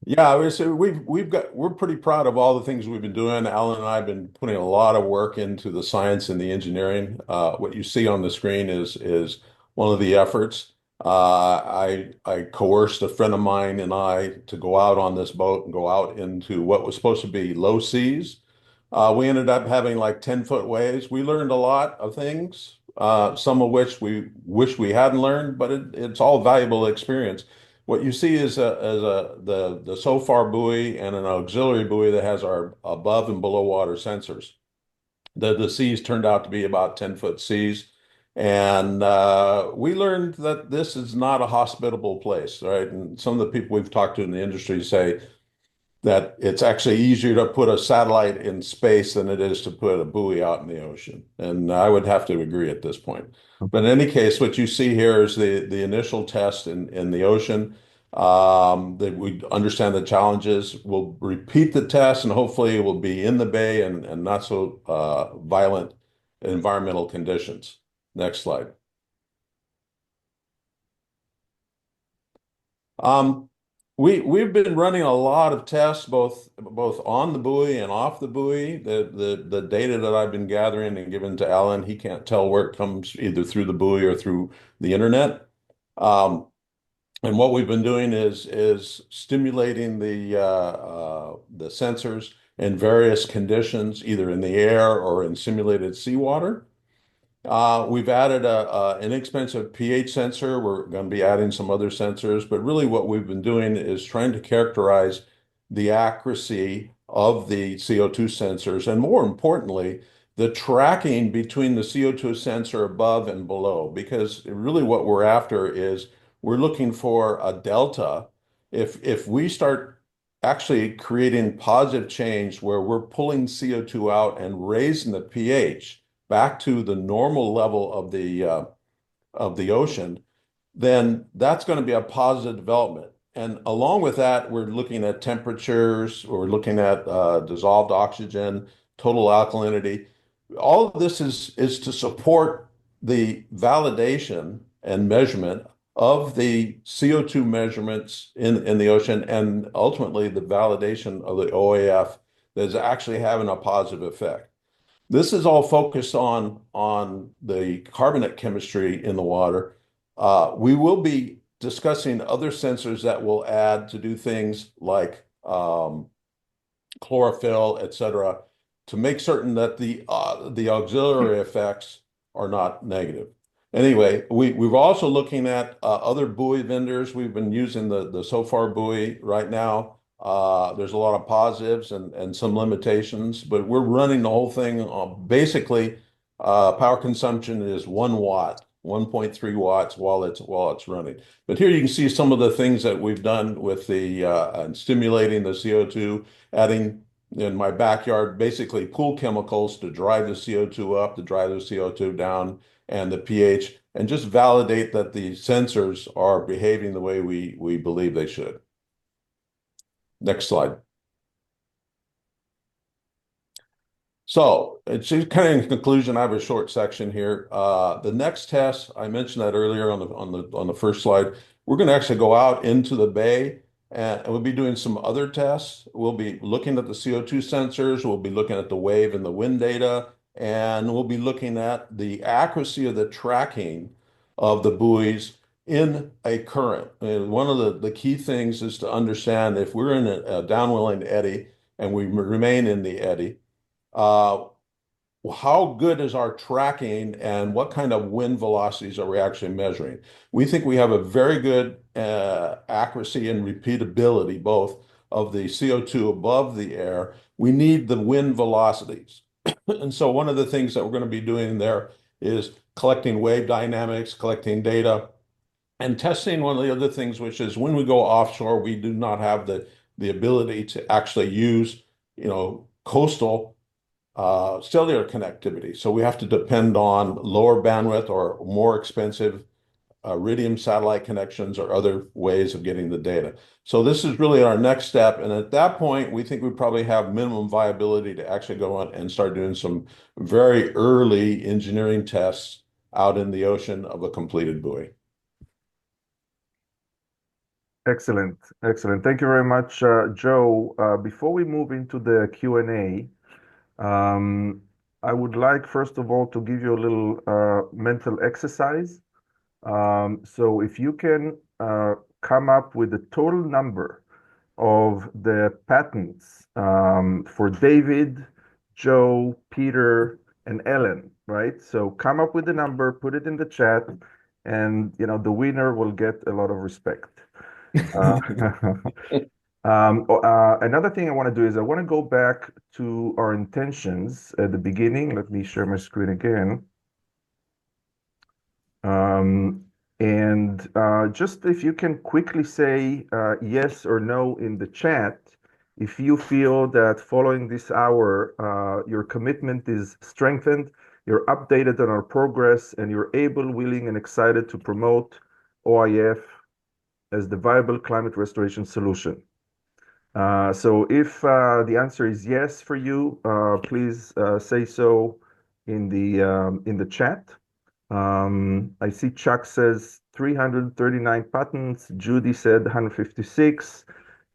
yeah, we're pretty proud of all the things we've been doing. Alan and I have been putting a lot of work into the science and the engineering. What you see on the screen is one of the efforts. I coerced a friend of mine and I to go out on this boat and go out into what was supposed to be low seas. We ended up having like 10-foot waves. We learned a lot of things, some of which we wish we hadn't learned, but it's all valuable experience. What you see is the SOFAR buoy and an auxiliary buoy that has our above and below water sensors. The seas turned out to be about 10-foot seas. And we learned that this is not a hospitable place, right? And some of the people we've talked to in the industry say that it's actually easier to put a satellite in space than it is to put a buoy out in the ocean. And I would have to agree at this point. But in any case, what you see here is the initial test in the ocean. That we understand the challenges. We'll repeat the test and hopefully it will be in the bay and not so violent environmental conditions. Next slide. Um, we've been running a lot of tests both on the buoy and off the buoy. The data that I've been gathering and given to Alan, he can't tell where it comes either through the buoy or through the internet. And what we've been doing is stimulating the sensors in various conditions, either in the air or in simulated seawater. We've added an inexpensive pH sensor. We're going to be adding some other sensors, but really what we've been doing is trying to characterize the accuracy of the CO2 sensors, and more importantly, the tracking between the CO2 sensor above and below, because really what we're after is we're looking for a delta. If we start actually creating positive change where we're pulling CO2 out and raising the pH back to the normal level of the ocean, then that's going to be a positive development. And along with that, we're looking at temperatures, we're looking at dissolved oxygen, total alkalinity. All of this is to support the validation and measurement of the CO2 measurements in the ocean and ultimately the validation of the OAF that is actually having a positive effect. This is all focused on the carbonate chemistry in the water. We will be discussing other sensors that will add to do things like chlorophyll, et cetera, to make certain that the auxiliary effects are not negative. Anyway, we're also looking at other buoy vendors. We've been using the SOFAR buoy right now. There's a lot of positives and some limitations, but we're running the whole thing. Basically, power consumption is 1 watt, 1.3 watts while it's running. But here you can see some of the things that we've done with the stimulating the CO2, adding in my backyard basically pool chemicals to drive the CO2 up, to drive the CO2 down, and the pH, and just validate that the sensors are behaving the way we believe they should. Next slide. So it's just kind of in conclusion, I have a short section here. The next test, I mentioned that earlier on the first slide. We're going to actually go out into the bay and we'll be doing some other tests. We'll be looking at the CO2 sensors. We'll be looking at the wave and the wind data, and we'll be looking at the accuracy of the tracking of the buoys in a current. And one of the key things is to understand if we're in a downwelling eddy and we remain in the eddy, how good is our tracking and what kind of wind velocities are we actually measuring? We think we have a very good accuracy and repeatability both of the CO2 above the air. We need the wind velocities. And so one of the things that we're going to be doing there is collecting wave dynamics, collecting data, and testing one of the other things, which is when we go offshore, we do not have the ability to actually use, coastal cellular connectivity. So we have to depend on lower bandwidth or more expensive iridium satellite connections or other ways of getting the data. So this is really our next step. And at that point, we think we probably have minimum viability to actually go on and start doing some very early engineering tests out in the ocean of a completed buoy. Excellent, excellent. Thank you very much, Joe. Before we move into the Q&A, I would like, first of all, to give you a little mental exercise. So if you can come up with the total number of the patents for David, Joe, Peter, and Ellen, right? So come up with the number, put it in the chat, and the winner will get a lot of respect. Another thing I want to do is I want to go back to our intentions at the beginning. Let me share my screen again. Just if you can quickly say yes or no in the chat, if you feel that following this hour, your commitment is strengthened, you're updated on our progress, and you're able, willing, and excited to promote OIF as the viable climate restoration solution. So if the answer is yes for you, please say so in the chat. I see Chuck says 339 patents. Judy said 156.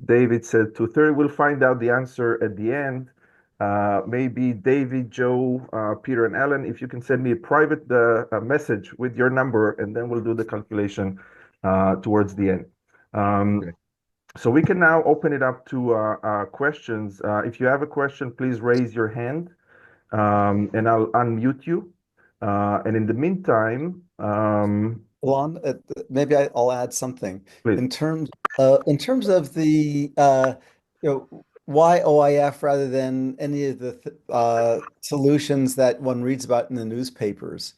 David said 230. We'll find out the answer at the end. Maybe David, Joe, Peter, and Alan, if you can send me a private message with your number, and then we'll do the calculation towards the end. Okay. So we can now open it up to questions. If you have a question, please raise your hand, and I'll unmute you. And in the meantime, Alon, maybe I'll add something. please. In terms of the why OIF rather than any of the solutions that one reads about in the newspapers.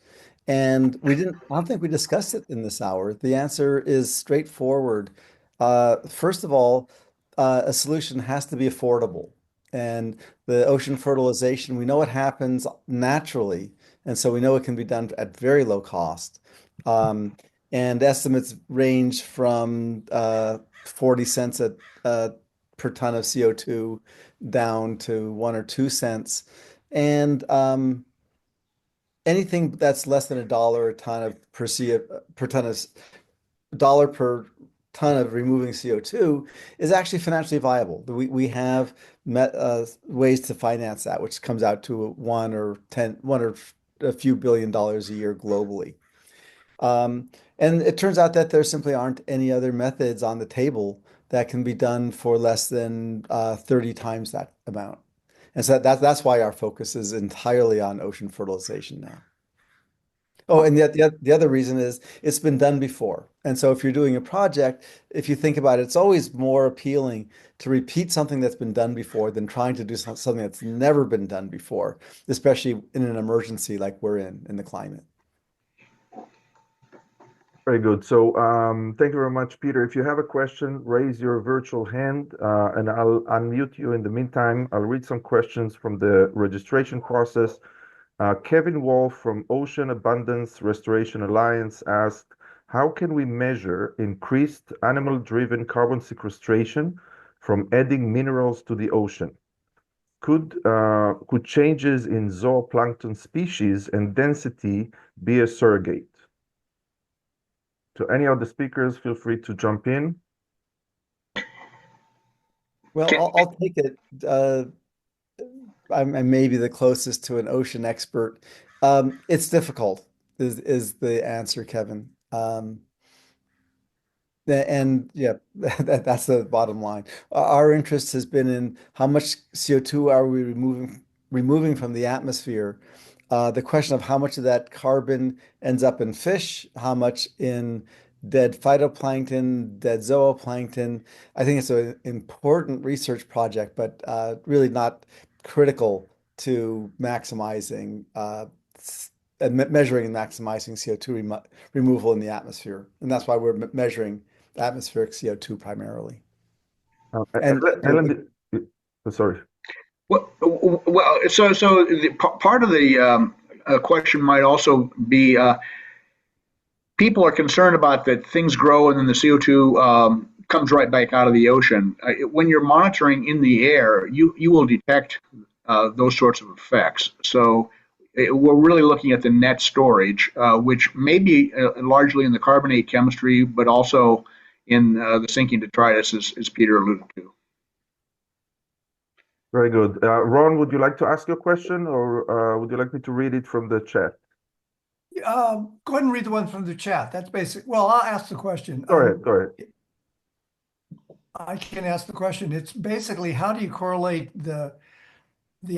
And I don't think we discussed it in this hour. The answer is straightforward. First of all, a solution has to be affordable. And the ocean fertilization, we know it happens naturally. And so we know it can be done at very low cost. And estimates range from 40 cents per ton of CO2 down to 1 or 2 cents. And anything that's less than $1 a ton of removing CO2 is actually financially viable. We have ways to finance that, which comes out to one or a few $billions a year globally. And it turns out that there simply aren't any other methods on the table that can be done for less than 30 times that amount. And so that's why our focus is entirely on ocean fertilization now. Oh, and the other reason is it's been done before. And so if you're doing a project, if you think about it, it's always more appealing to repeat something that's been done before than trying to do something that's never been done before, especially in an emergency like we're in the climate. Very good. So thank you very much, Peter. If you have a question, raise your virtual hand, and I'll unmute you. In the meantime, I'll read some questions from the registration process. Kevin Wolf from Ocean Abundance Restoration Alliance asked, how can we measure increased animal-driven carbon sequestration from adding minerals to the ocean? Could changes in zooplankton species and density be a surrogate? So any of the speakers, feel free to jump in. Well, I'll take it. I'm maybe the closest to an ocean expert. It's difficult, is the answer, Kevin. And yeah, that's the bottom line. Our interest has been in how much CO2 are we removing from the atmosphere. The question of how much of that carbon ends up in fish, how much in dead phytoplankton, dead zooplankton. I think it's an important research project, but really not critical to maximizing measuring and maximizing CO2 removal in the atmosphere. And that's why we're measuring atmospheric CO2 primarily. Sorry. Well, so part of the question might also be people are concerned about that things grow and then the CO2 comes right back out of the ocean. When you're monitoring in the air, you will detect those sorts of effects. So we're really looking at the net storage, which may be largely in the carbonate chemistry, but also in the sinking detritus, as Peter alluded to. Very good. Ron, would you like to ask your question, or would you like me to read it from the chat? Go ahead and read the one from the chat. That's basic. Well, I'll ask the question. Go ahead. Go ahead. I can ask the question. It's basically, how do you correlate the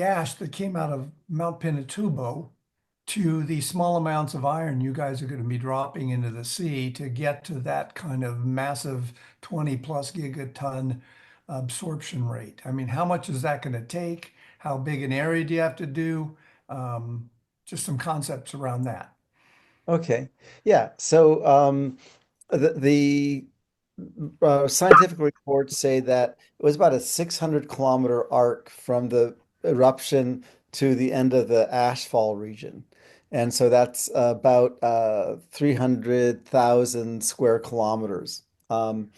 ash that came out of Mount Pinatubo to the small amounts of iron you guys are going to be dropping into the sea to get to that kind of massive 20 plus gigaton absorption rate? I mean, how much is that going to take? How big an area do you have to do? Just some concepts around that. Okay. Yeah. So the scientific reports say that it was about a 600-kilometer arc from the eruption to the end of the ashfall region. And so that's about 300,000 square kilometers. And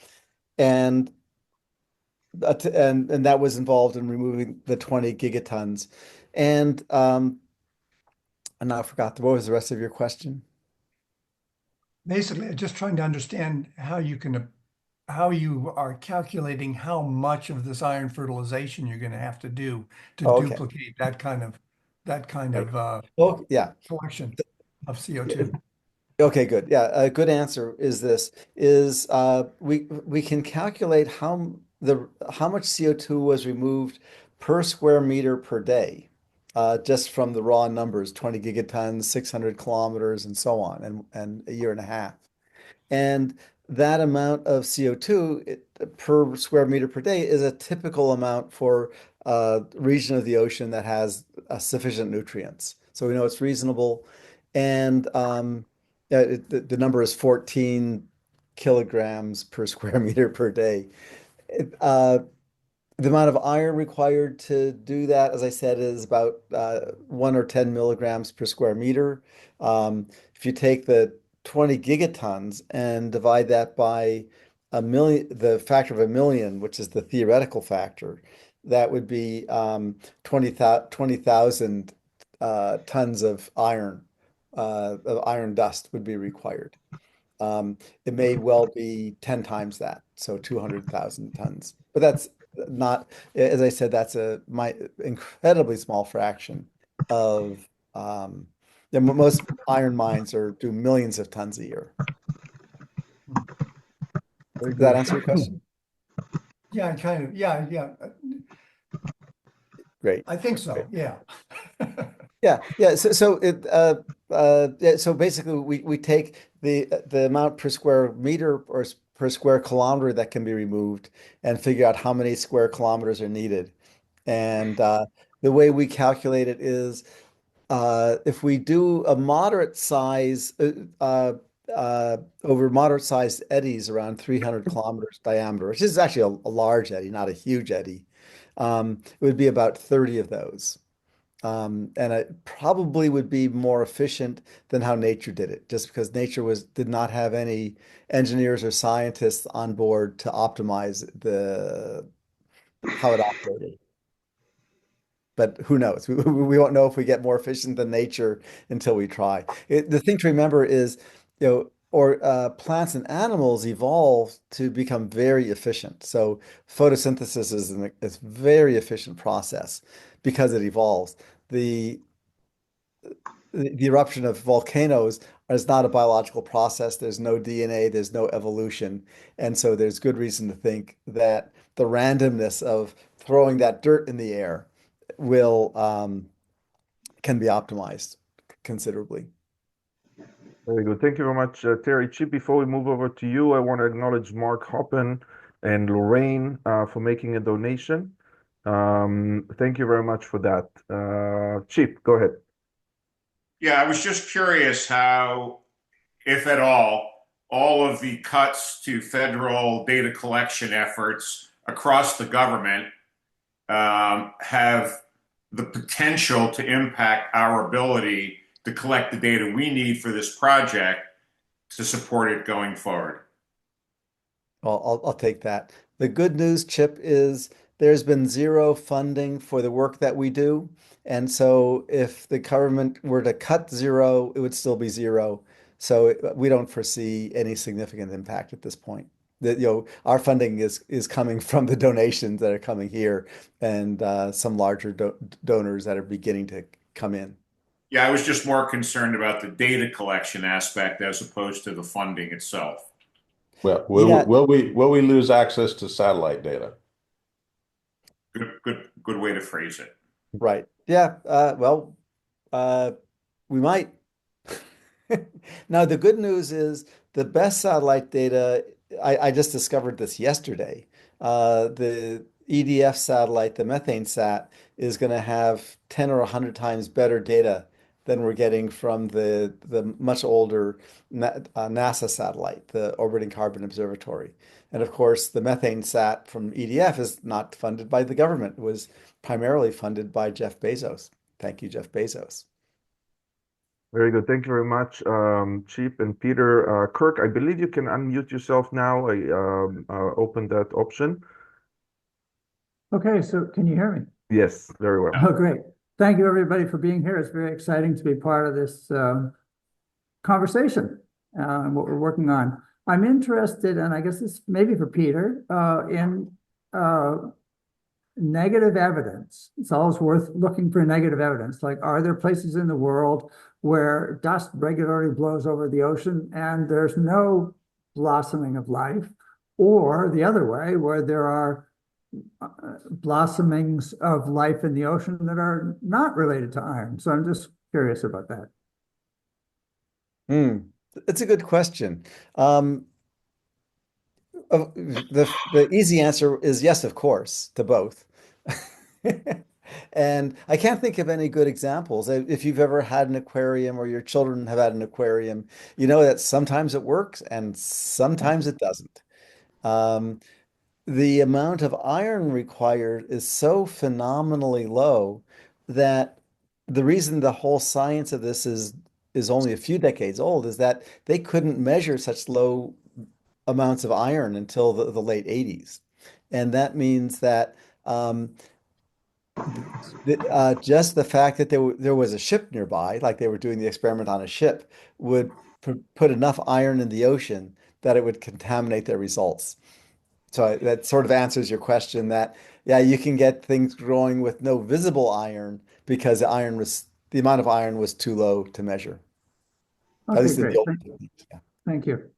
that was involved in removing the 20 gigatons. And now I forgot, what was the rest of your question? Basically, just trying to understand how you are calculating how much of this iron fertilization you're going to have to do to duplicate that kind of yeah, collection of CO2. Okay, good. Yeah, a good answer is this is we can calculate how much CO2 was removed per square meter per day, just from the raw numbers, 20 gigatons, 600 kilometers, and so on, and a year and a half. And that amount of CO2 per square meter per day is a typical amount for a region of the ocean that has sufficient nutrients. So we know it's reasonable. And the number is 14 kilograms per square meter per day. The amount of iron required to do that, as I said, is about 1 or 10 milligrams per square meter. If you take the 20 gigatons and divide that by a million, the factor of a million, which is the theoretical factor, that would be 20,000 tons of iron dust would be required. It may well be 10 times that, so 200,000 tons. But that's not, as I said, that's my incredibly small fraction of most iron mines do millions of tons a year. Does that answer your question? Yeah, kind of. Yeah. Great. I think so. Yeah. Yeah. So basically we take the amount per square meter or per square kilometer that can be removed and figure out how many square kilometers are needed. And the way we calculate it is if we do a moderate size over moderate sized eddies around 300 kilometers diameter, which is actually a large eddy, not a huge eddy, it would be about 30 of those. And it probably would be more efficient than how nature did it, just because nature did not have any engineers or scientists on board to optimize how it operated. But who knows? We won't know if we get more efficient than nature until we try. The thing to remember is, plants and animals evolve to become very efficient. So photosynthesis is a very efficient process because it evolves. The eruption of volcanoes is not a biological process. There's no DNA, there's no evolution. And so there's good reason to think that the randomness of throwing that dirt in the air can be optimized considerably. Very good. Thank you very much, Terry. Chip, before we move over to you, I want to acknowledge Mark Hoppen and Lorraine for making a donation. Thank you very much for that. Chip, go ahead. Yeah, I was just curious how, if at all of the cuts to federal data collection efforts across the government have the potential to impact our ability to collect the data we need for this project, to support it going forward? Well, I'll take that. The good news, Chip, is there's been zero funding for the work that we do. And so if the government were to cut zero, it would still be zero. So we don't foresee any significant impact at this point. Our funding is coming from the donations that are coming here and some larger donors that are beginning to come in. Yeah, I was just more concerned about the data collection aspect as opposed to the funding itself. Well, Yeah, will we lose access to satellite data? Good way to phrase it. right. Yeah. Well, we might. Now, the good news is the best satellite data, I just discovered this yesterday. The EDF satellite, the methane sat, is going to have 10 or 100 times better data than we're getting from the much older NASA satellite, the Orbiting Carbon Observatory. And of course, the methane sat from EDF is not funded by the government. It was primarily funded by Jeff Bezos. Thank you, Jeff Bezos. Very good. Thank you very much, Chip and Peter. Kirk, I believe you can unmute yourself now. I opened that option. Okay, so can you hear me? Yes, very well. Oh, great. Thank you, everybody, for being here. It's very exciting to be part of this conversation and what we're working on. I'm interested, and I guess this maybe for Peter, in negative evidence. It's always worth looking for negative evidence. Like, are there places in the world where dust regularly blows over the ocean and there's no blossoming of life? Or the other way, where there are blossomings of life in the ocean that are not related to iron. So I'm just curious about that. It's a good question. The easy answer is yes, of course, to both. And I can't think of any good examples. If you've ever had an aquarium or your children have had an aquarium, you know that sometimes it works and sometimes it doesn't. The amount of iron required is so phenomenally low that the reason the whole science of this is only a few decades old is that they couldn't measure such low amounts of iron until the late 80s. And that means that just the fact that there was a ship nearby, like they were doing the experiment on a ship, would put enough iron in the ocean that it would contaminate their results. So that sort of answers your question that, yeah, you can get things growing with no visible iron because the amount of iron was too low to measure. At Okay, least in great. the old techniques. Yeah. Thank you.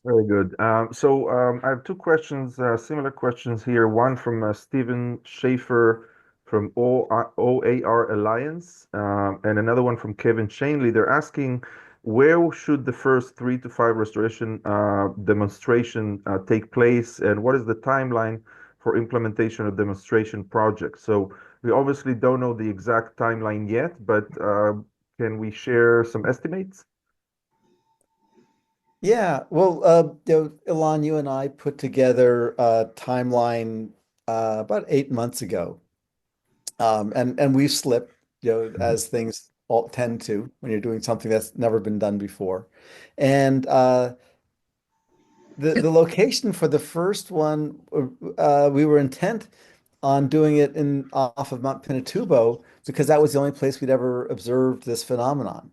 Very good. I have two questions, similar questions here. One from Stephen Schaefer from OAR Alliance, and another one from Kevin Chainley. They're asking, where should the first 3 to 5 restoration demonstration take place, and what is the timeline for implementation of demonstration projects? So we obviously don't know the exact timeline yet, but can we share some estimates? Yeah, well, Ilan, you and I put together a timeline about 8 months ago, and we've slipped, as things all tend to when you're doing something that's never been done before. And the location for the first one, we were intent on doing it off of Mount Pinatubo because that was the only place we'd ever observed this phenomenon.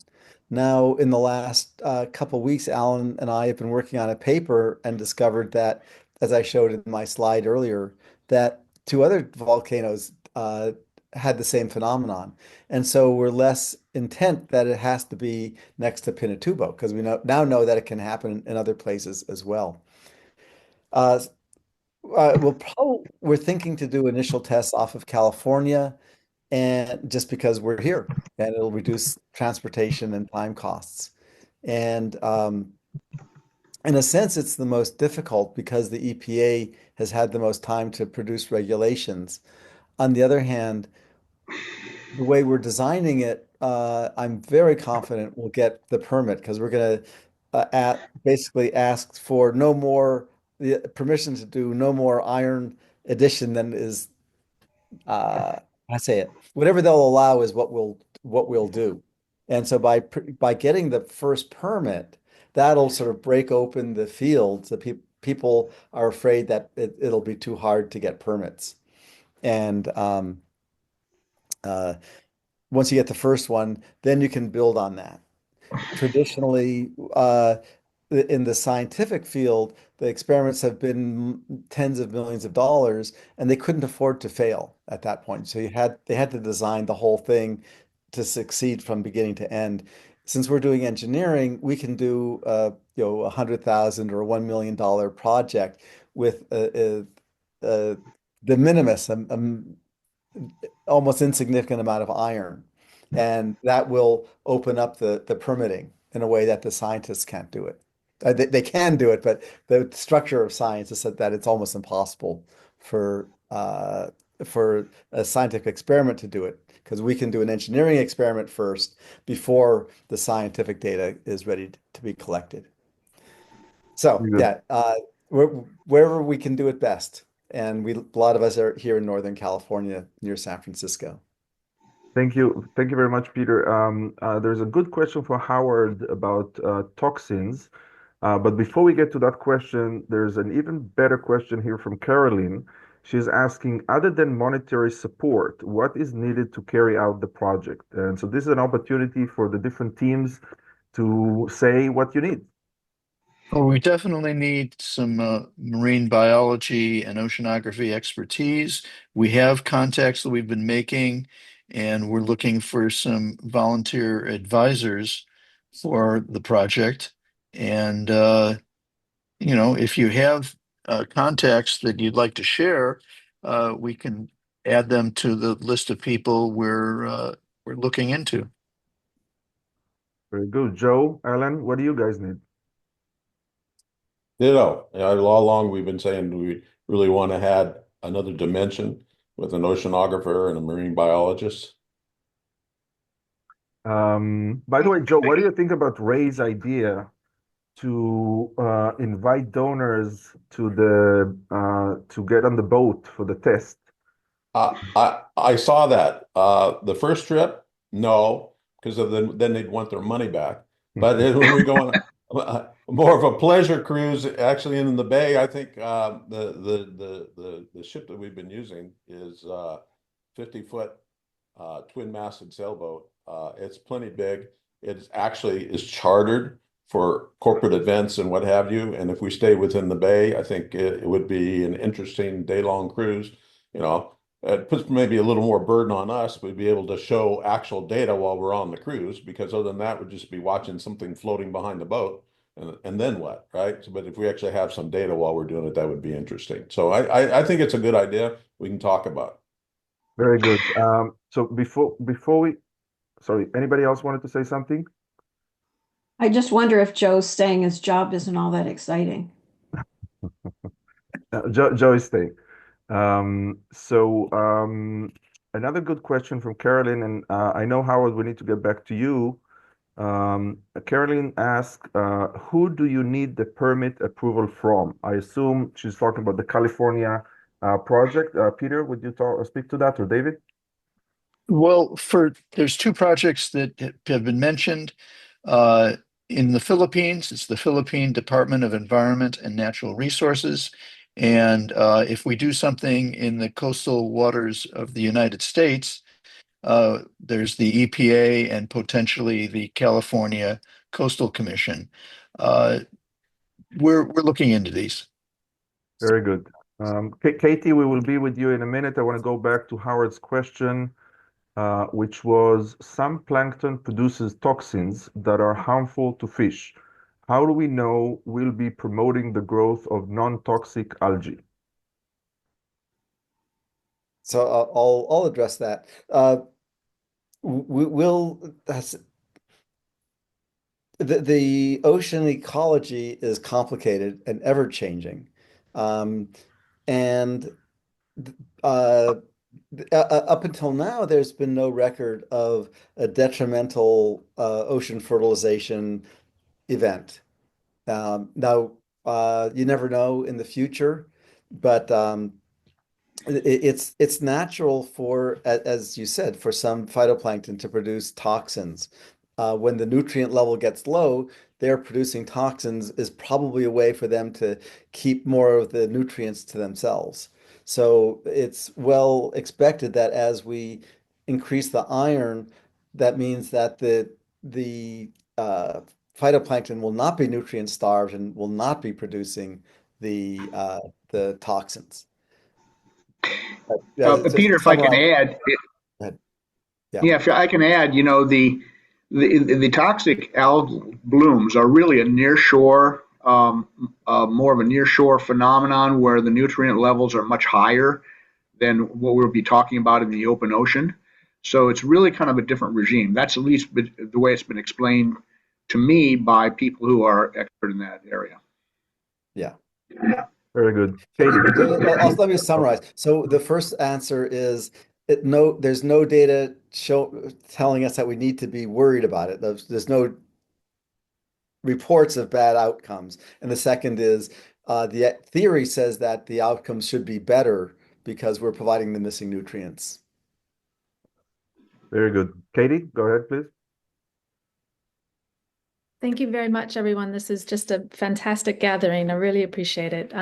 Now, in the last couple weeks, Alan and I have been working on a paper and discovered that, as I showed in my slide earlier, that two other volcanoes had the same phenomenon. And so we're less intent that it has to be next to Pinatubo because we now know that it can happen in other places as well. We're thinking to do initial tests off of California, and just because we're here, and it'll reduce transportation and time costs. And in a sense, it's the most difficult because the EPA has had the most time to produce regulations. On the other hand, the way we're designing it, I'm very confident we'll get the permit because we're going to basically ask for no more the permission to do no more iron addition than is I say it. Whatever they'll allow is what we'll do. And so by getting the first permit, that'll sort of break open the fields. The people are afraid that it'll be too hard to get permits. And uh, once you get the first one, then you can build on that. Traditionally, in the scientific field, the experiments have been tens of millions of dollars, and they couldn't afford to fail at that point. So they had to design the whole thing to succeed from beginning to end. Since we're doing engineering, we can do $100,000 or $1 million project with a de minimis, almost insignificant amount of iron. And that will open up the permitting in a way that the scientists can't do it. They can do it, but the structure of science is that it's almost impossible for a scientific experiment to do it, because we can do an engineering experiment first before the scientific data is ready to be collected. So yeah, wherever we can do it best. And a lot of us are here in Northern California near San Francisco. Thank you. Thank you very much, Peter. There's a good question for Howard about toxins. But before we get to that question, there's an even better question here from Caroline. She's asking, other than monetary support, what is needed to carry out the project? And so this is an opportunity for the different teams to say what you need. Well, we definitely need some marine biology and oceanography expertise. We have contacts that we've been making, and we're looking for some volunteer advisors for the project. And if you have contacts that you'd like to share, we can add them to the list of people we're looking into. Very good. Joe, Alan, what do you guys need? All along we've been saying we really want to add another dimension with an oceanographer and a marine biologist. By the way, Joe, what do you think about Ray's idea to invite donors to get on the boat for the test? I saw that. The first trip, no, because then they'd want their money back. But when we go on more of a pleasure cruise, actually in the bay, I think the ship that we've been using is 50-foot twin-masted sailboat. It's plenty big. It actually is chartered for corporate events and what have you. And if we stay within the bay, I think it would be an interesting day-long cruise. It puts maybe a little more burden on us. We'd be able to show actual data while we're on the cruise, because other than that, we'd just be watching something floating behind the boat. And then what, right? But if we actually have some data while we're doing it, that would be interesting. So I think it's a good idea. We can talk about it. Very good. So sorry, anybody else wanted to say something? I just wonder if Joe's staying his job isn't all that exciting. Joe is staying. Another good question from Carolyn, and I know, Howard, we need to get back to you. Carolyn asked, who do you need the permit approval from? I assume she's talking about the California project. Peter, would you speak to that, or David? Well, there's two projects that have been mentioned. In the Philippines, it's the Philippine Department of Environment and Natural Resources. And if we do something in the coastal waters of the United States, there's the EPA and potentially the California Coastal Commission. We're looking into these. Very good. Katie, we will be with you in a minute. I want to go back to Howard's question, which was, some plankton produces toxins that are harmful to fish. How do we know we'll be promoting the growth of non-toxic algae? So I'll address that. The ocean ecology is complicated and ever changing, and up until now, there's been no record of a detrimental ocean fertilization event. Now, you never know in the future, but it's natural for, as you said, for some phytoplankton to produce toxins. When the nutrient level gets low, they're producing toxins is probably a way for them to keep more of the nutrients to themselves. So it's well expected that as we increase the iron, that means that the phytoplankton will not be nutrient starved and will not be producing the toxins. Peter, To if I can summarize, add, yeah. yeah, if I can add, the toxic algal blooms are really a nearshore, more of a nearshore phenomenon where the nutrient levels are much higher than what we'll be talking about in the open ocean. So it's really kind of a different regime. That's at least the way it's been explained to me by people who are expert in that area. Yeah. Very good. Katie. Also, let me summarize. So the first answer is there's no data telling us that we need to be worried about it. There's no reports of bad outcomes. And the second is the theory says that the outcomes should be better because we're providing the missing nutrients. Very good. Katie, go ahead, please. Thank you very much, everyone. This is just a fantastic gathering. I really appreciate it.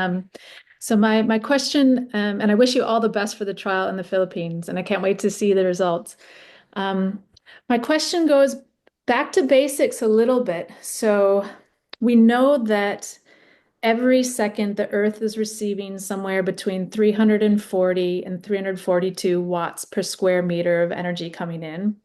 So my question, and I wish you all the best for the trial in the Philippines, and I can't wait to see the results. My question goes back to basics a little bit. So we know that every second the Earth is receiving somewhere between 340 and 342 watts per square meter of energy coming in.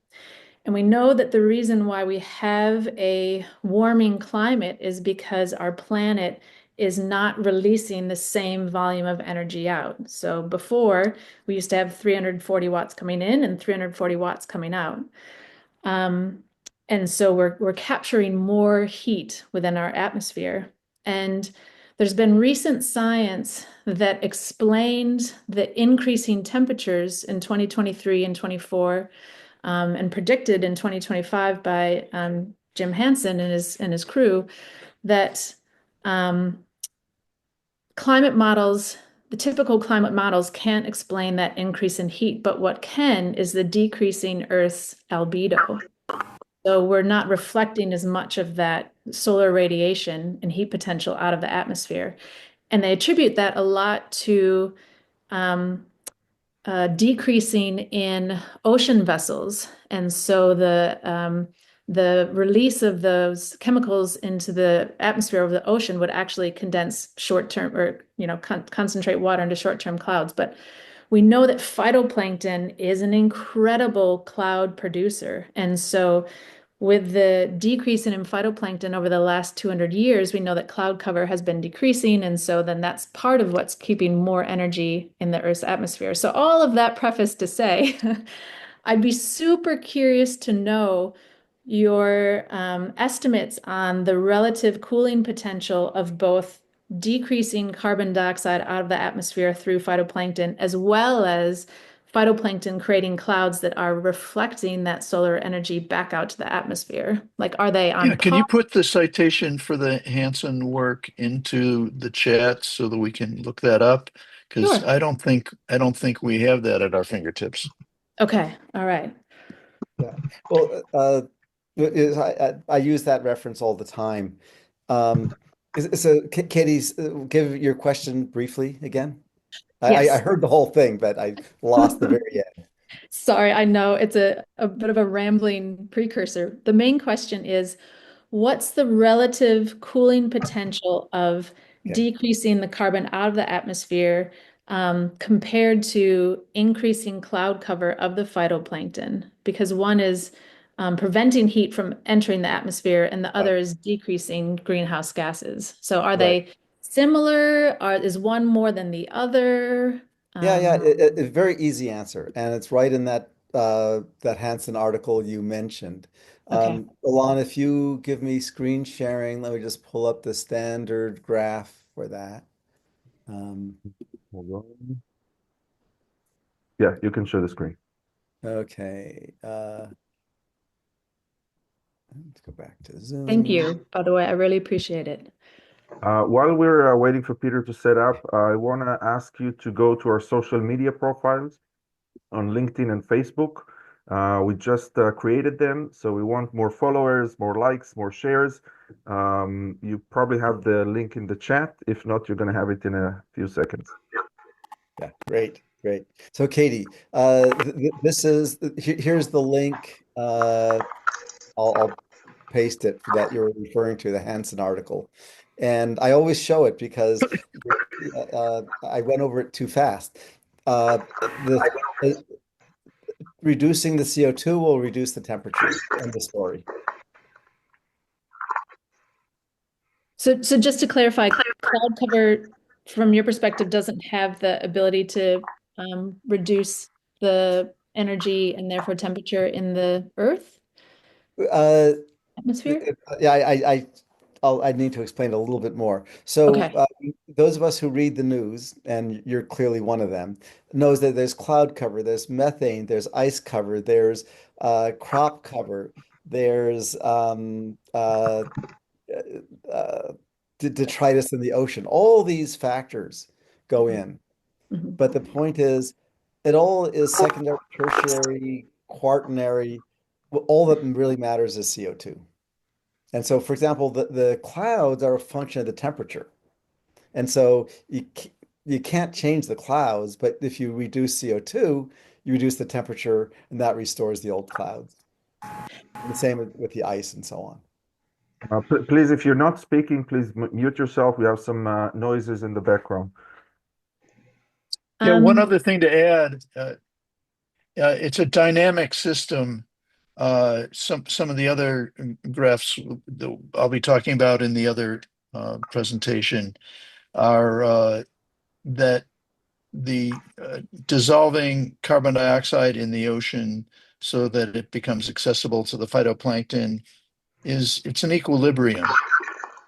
And we know that the reason why we have a warming climate is because our planet is not releasing the same volume of energy out. So before, we used to have 340 watts coming in and 340 watts coming out. And so we're capturing more heat within our atmosphere. And there's been recent science that explained the increasing temperatures in 2023 and 24 and predicted in 2025 by Jim Hansen and his crew that climate models, the typical climate models can't explain that increase in heat, but what can is the decreasing Earth's albedo. So we're not reflecting as much of that solar radiation and heat potential out of the atmosphere. And they attribute that a lot to decreasing in ocean vessels. And so the release of those chemicals into the atmosphere of the ocean would actually condense short-term or, concentrate water into short-term clouds. But we know that phytoplankton is an incredible cloud producer. And so with the decrease in phytoplankton over the last 200 years, we know that cloud cover has been decreasing. And so then that's part of what's keeping more energy in the Earth's atmosphere. So all of that preface to say, I'd be super curious to know your estimates on the relative cooling potential of both decreasing carbon dioxide out of the atmosphere through phytoplankton, as well as phytoplankton creating clouds that are reflecting that solar energy back out to the atmosphere. Like, are they on Can you put the citation for the Hansen work into the chat so that we can look that up? Because Sure. I don't think we have that at our fingertips. Okay. All right. Yeah. Well, I use that reference all the time. So, Katie, give your question briefly again. I Yes. heard the whole thing, but I lost the very end. Sorry, I know it's a bit of a rambling precursor. The main question is, what's the relative cooling potential of decreasing the carbon out of the atmosphere compared to increasing cloud cover of the phytoplankton? Because one is preventing heat from entering the atmosphere and the other is decreasing greenhouse gases. So are they similar? Is one more than the other? Yeah, a very easy answer, and it's right in that that Hansen article you mentioned. Okay. Alon, if you give me screen sharing, let me just pull up the standard graph for that. Hold on. Yeah, you can share the screen. Okay. Let's go back to Zoom. Thank you, by the way. I really appreciate it. While we're waiting for Peter to set up, I want to ask you to go to our social media profiles on LinkedIn and Facebook We just created them, so we want more followers, more likes, more shares. You probably have the link in the chat. If not, you're going to have it in a few seconds. Yeah, great, great. So Katie, here's the link. I'll paste it that you're referring to, the Hansen article. And I always show it because I went over it too fast. Reducing the CO2 will reduce the temperature. End of story. So just to clarify, cloud cover, from your perspective, doesn't have the ability to reduce the energy and therefore temperature in the Earth atmosphere? Yeah, I need to explain a little bit more. So Okay. those of us who read the news, and you're clearly one of them, knows that there's cloud cover, there's methane, there's ice cover, there's crop cover, there's detritus in the ocean. All these factors go in. Mm-hmm. But the point is, it all is secondary, tertiary, quaternary. All that really matters is CO2. And so, for example, the clouds are a function of the temperature. And so you can't change the clouds, but if you reduce CO2, you reduce the temperature, and that restores the old clouds. And the same with the ice and so on. Please, if you're not speaking, please mute yourself. We have some noises in the background. Yeah, one other thing to add, it's a dynamic system. Some of the other graphs that I'll be talking about in the other presentation are that the dissolving carbon dioxide in the ocean so that it becomes accessible to the phytoplankton it's an equilibrium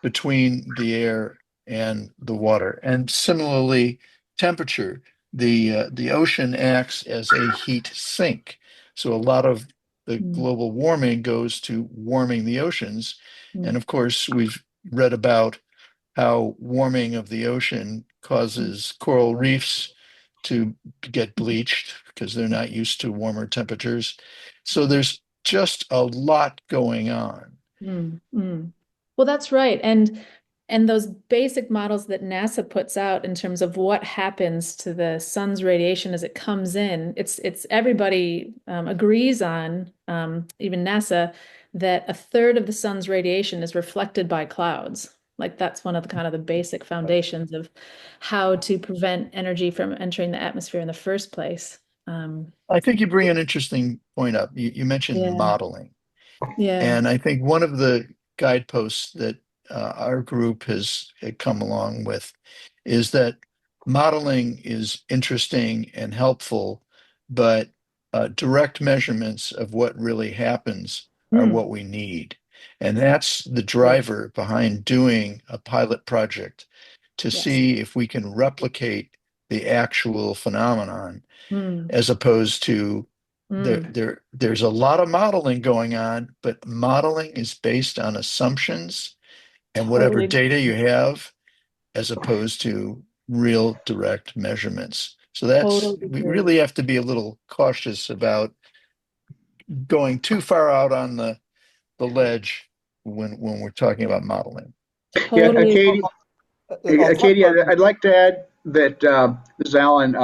between the air and the water. And similarly, temperature, the ocean acts as a heat sink. So a lot of the global warming goes to warming the oceans. And of course, we've read about how warming of the ocean causes coral reefs to get bleached because they're not used to warmer temperatures. So there's just a lot going on. Well, that's right. And those basic models that NASA puts out in terms of what happens to the sun's radiation as it comes in, it's everybody agrees on, even NASA, that a third of the sun's radiation is reflected by clouds. Like that's one of the kind of the basic foundations of how to prevent energy from entering the atmosphere in the first place. I think you bring an interesting point up. You mentioned modeling. Yeah. And I think one of the guideposts that our group has come along with is that modeling is interesting and helpful, but direct measurements of what really happens are what we need. And that's the driver behind doing a pilot project to see if we can replicate the actual phenomenon as opposed to there's a lot of modeling going on, but modeling is based on assumptions and whatever data you have, as opposed to real direct measurements. So we really have to be a little cautious about going too far out on the ledge when we're talking about modeling. Totally. Katie, I'd like to add that this is Alan.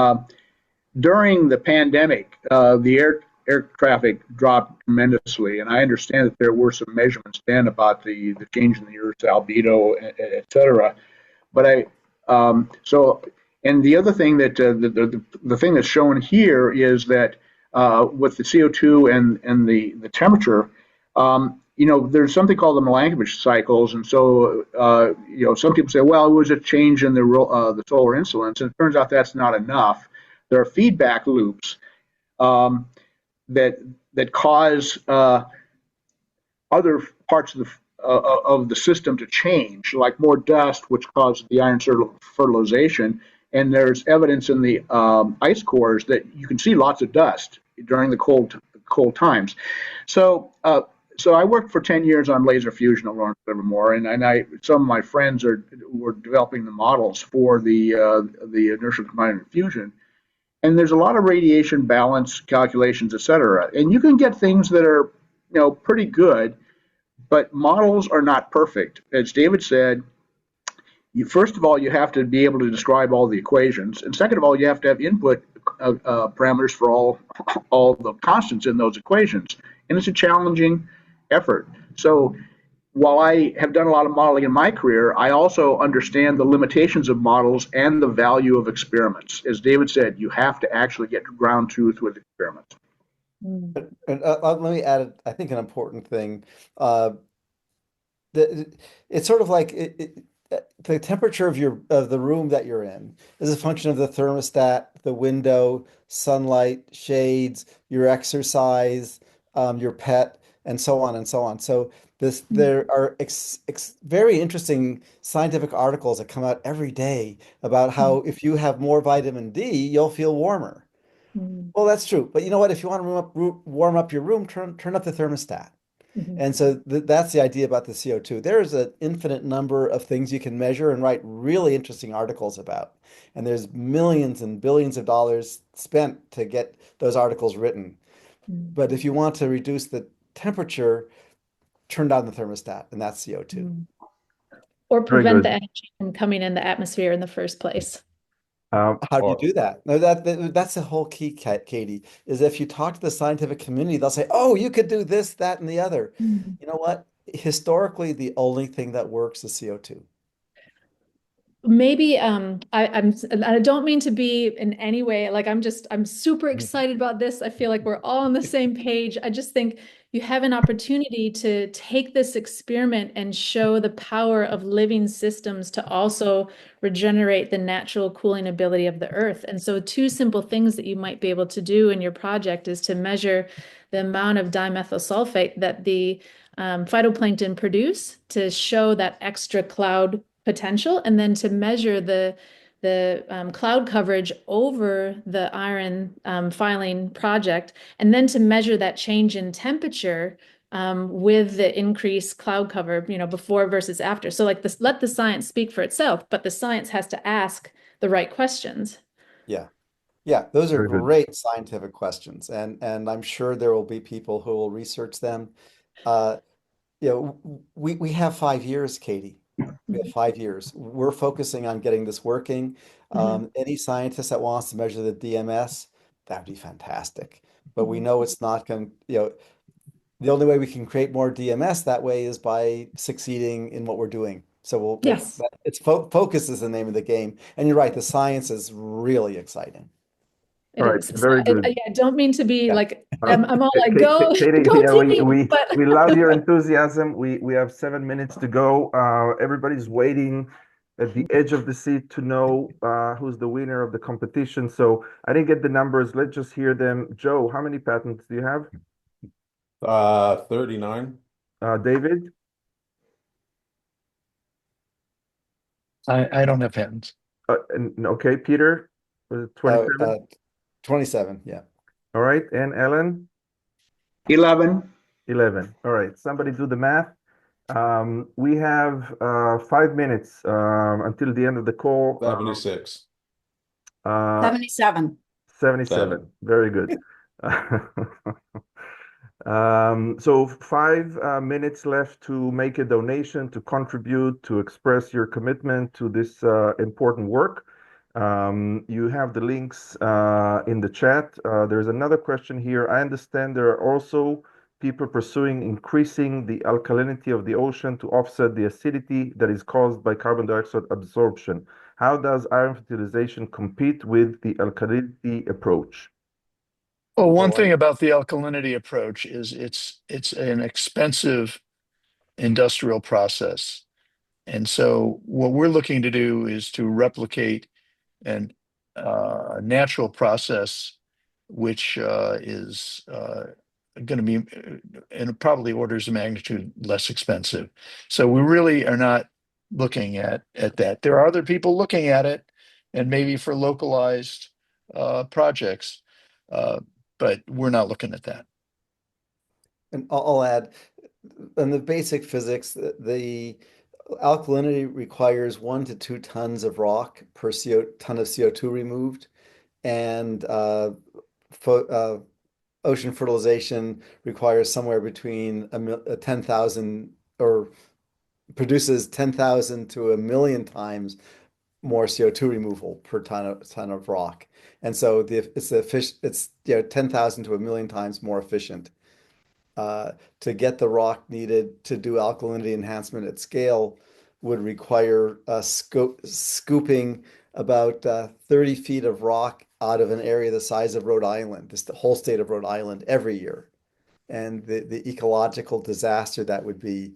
During the pandemic, the air traffic dropped tremendously, and I understand that there were some measurements then about the change in the Earth's albedo, et cetera. But and the other thing that the thing that's shown here is that with the CO2 and the temperature, there's something called the Milankovitch cycles, and so some people say, well, it was a change in the solar insolence, and it turns out that's not enough. There are feedback loops that cause other parts of the system to change, like more dust, which causes the iron fertilization. And there's evidence in the ice cores that you can see lots of dust during the cold times. So I worked for 10 years on laser fusion at Lawrence Livermore, and some of my friends were developing the models for the inertial combined fusion. and there's a lot of radiation balance calculations, et cetera. And you can get things that are, pretty good, but models are not perfect. As David said, first of all, you have to be able to describe all the equations, and second of all, you have to have input parameters for all the constants in those equations, and it's a challenging effort. So while I have done a lot of modeling in my career, I also understand the limitations of models and the value of experiments. As David said, you have to actually get to ground truth with experiments. And let me add, I think, an important thing. It's sort of like the temperature of the room that you're in is a function of the thermostat, the window, sunlight, shades, your exercise, your pet, and so on and so on. So there are very interesting scientific articles that come out every day about how if you have more vitamin D, you'll feel warmer. Well, that's true. But you know what? If you want to warm up your room, turn up the thermostat. And so that's the idea about the CO2. There's an infinite number of things you can measure and write really interesting articles about. And there's millions and billions of dollars spent to get those articles written. But if you want to reduce the temperature, turn down the thermostat, and that's CO2. Or prevent the energy from coming in the atmosphere in the first place. How do you do that? No, that's the whole key, Katie, is if you talk to the scientific community, they'll say, oh, you could do this, that, and the other. You know what? Historically, the only thing that works is CO2. Maybe I don't mean to be in any way like I'm super excited about this. I feel like we're all on the same page. I just think you have an opportunity to take this experiment and show the power of living systems to also regenerate the natural cooling ability of the earth. And so two simple things that you might be able to do in your project is to measure the amount of dimethyl sulfate that the phytoplankton produce to show that extra cloud potential, and then to measure the cloud coverage over the iron filing project, and then to measure that change in temperature with the increased cloud cover, before versus after. So like this, let the science speak for itself, but the science has to ask the right questions. Yeah. Yeah, those are great scientific questions, and I'm sure there will be people who will research them. We have 5 years, Katie. We have 5 years. We're focusing on getting this working. Any scientist that wants to measure the DMS, that'd be fantastic. But we know it's not going to, the only way we can create more DMS that way is by succeeding in what we're doing. So focus is the name of the game. And you're right, the science is really exciting. All right, very good. I don't mean to be like I'm all like Katie, go we but love your enthusiasm. We have 7 minutes to go. Everybody's waiting at the edge of the seat to know who's the winner of the competition. So I didn't get the numbers. Let's just hear them. Joe, how many patents do you have? 39. David? I don't have patents. Okay, Peter, was it 27? 27, yeah. All right, and Ellen? 11. 11. All right, somebody do the math. We have 5 minutes until the end of the call. 76. 77. 77. Very good. So 5 minutes left to make a donation, to contribute, to express your commitment to this important work. You have the links in the chat. There's another question here. I understand there are also people pursuing increasing the alkalinity of the ocean to offset the acidity that is caused by carbon dioxide absorption. How does iron fertilization compete with the alkalinity approach? Well, one thing about the alkalinity approach is it's an expensive industrial process. And so what we're looking to do is to replicate a natural process, which is going to be in probably orders of magnitude less expensive. So we really are not looking at that. There are other people looking at it, and maybe for localized projects, but we're not looking at that. And I'll add, in the basic physics, the alkalinity requires 1 to 2 tons of rock per ton of CO2 removed. and ocean fertilization requires somewhere between 10,000 or produces 10,000 to 1,000,000 times more CO2 removal per ton of rock. And so it's 10,000 to 1,000,000 times more efficient. To get the rock needed to do alkalinity enhancement at scale would require scooping about 30 feet of rock out of an area the size of Rhode Island, the whole state of Rhode Island, every year. And the ecological disaster that would be,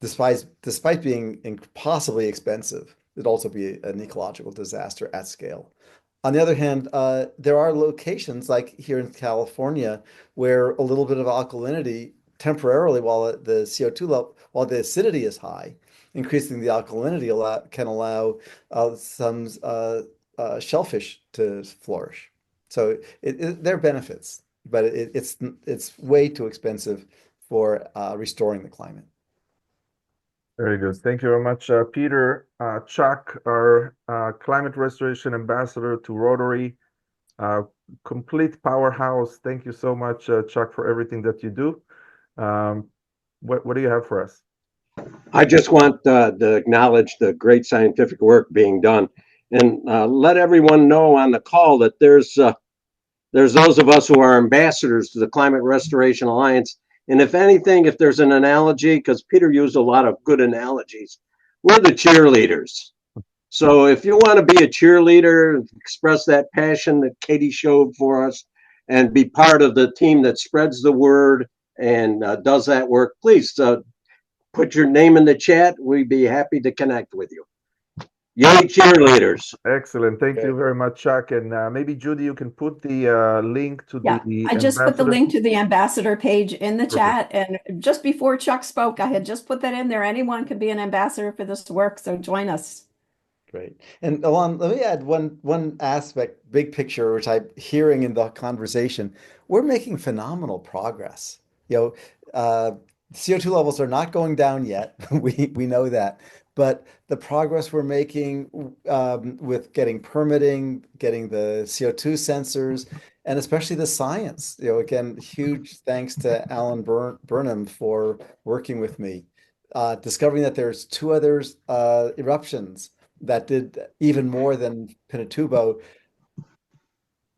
despite being impossibly expensive, it'd also be an ecological disaster at scale. On the other hand, there are locations like here in California where a little bit of alkalinity temporarily, while the CO2 level, while the acidity is high, increasing the alkalinity can allow some shellfish to flourish. So there are benefits, but it's way too expensive for restoring the climate. Very good. Thank you very much, Peter. Chuck, our climate restoration ambassador to Rotary, complete powerhouse. Thank you so much, Chuck, for everything that you do. What do you have for us? I just want to acknowledge the great scientific work being done, and let everyone know on the call that there's those of us who are ambassadors to the Climate Restoration Alliance. And if anything, if there's an analogy, because Peter used a lot of good analogies, we're the cheerleaders. So if you want to be a cheerleader, express that passion that Katie showed for us, and be part of the team that spreads the word and does that work, please put your name in the chat. We'd be happy to connect with you. Yay, cheerleaders. Excellent. Thank you very much, Chuck. And maybe, Judy, you can put the link to the I just put the ambassador. link to the ambassador page in the chat. And just before Chuck spoke, I had just put that in there. Anyone could be an ambassador for this work, so join us. Great. And Alon, let me add one aspect, big picture, which I'm hearing in the conversation. We're making phenomenal progress. CO2 levels are not going down yet. We know that. But the progress we're making with getting permitting, getting the CO2 sensors, and especially the science. Again, huge thanks to Alan Burnham for working with me. Discovering that there's two others eruptions that did even more than Pinatubo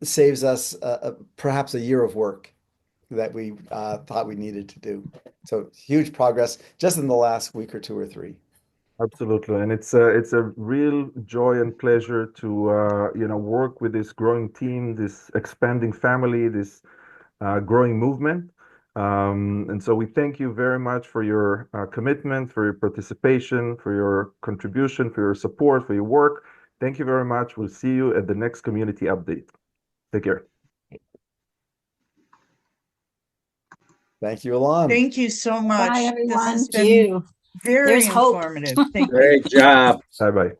saves us perhaps a year of work that we thought we needed to do. So huge progress just in the last week or two or three. Absolutely, and it's a real joy and pleasure to work with this growing team, this expanding family, this growing movement. And so we thank you very much for your commitment, for your participation, for your contribution, for your support, for your work. Thank you very much. We'll see you at the next community update. Take care. Thank you, Alon. Thank you so much. Bye, everyone. This has been very There's hope. informative. Thank you. Great job. Bye-bye.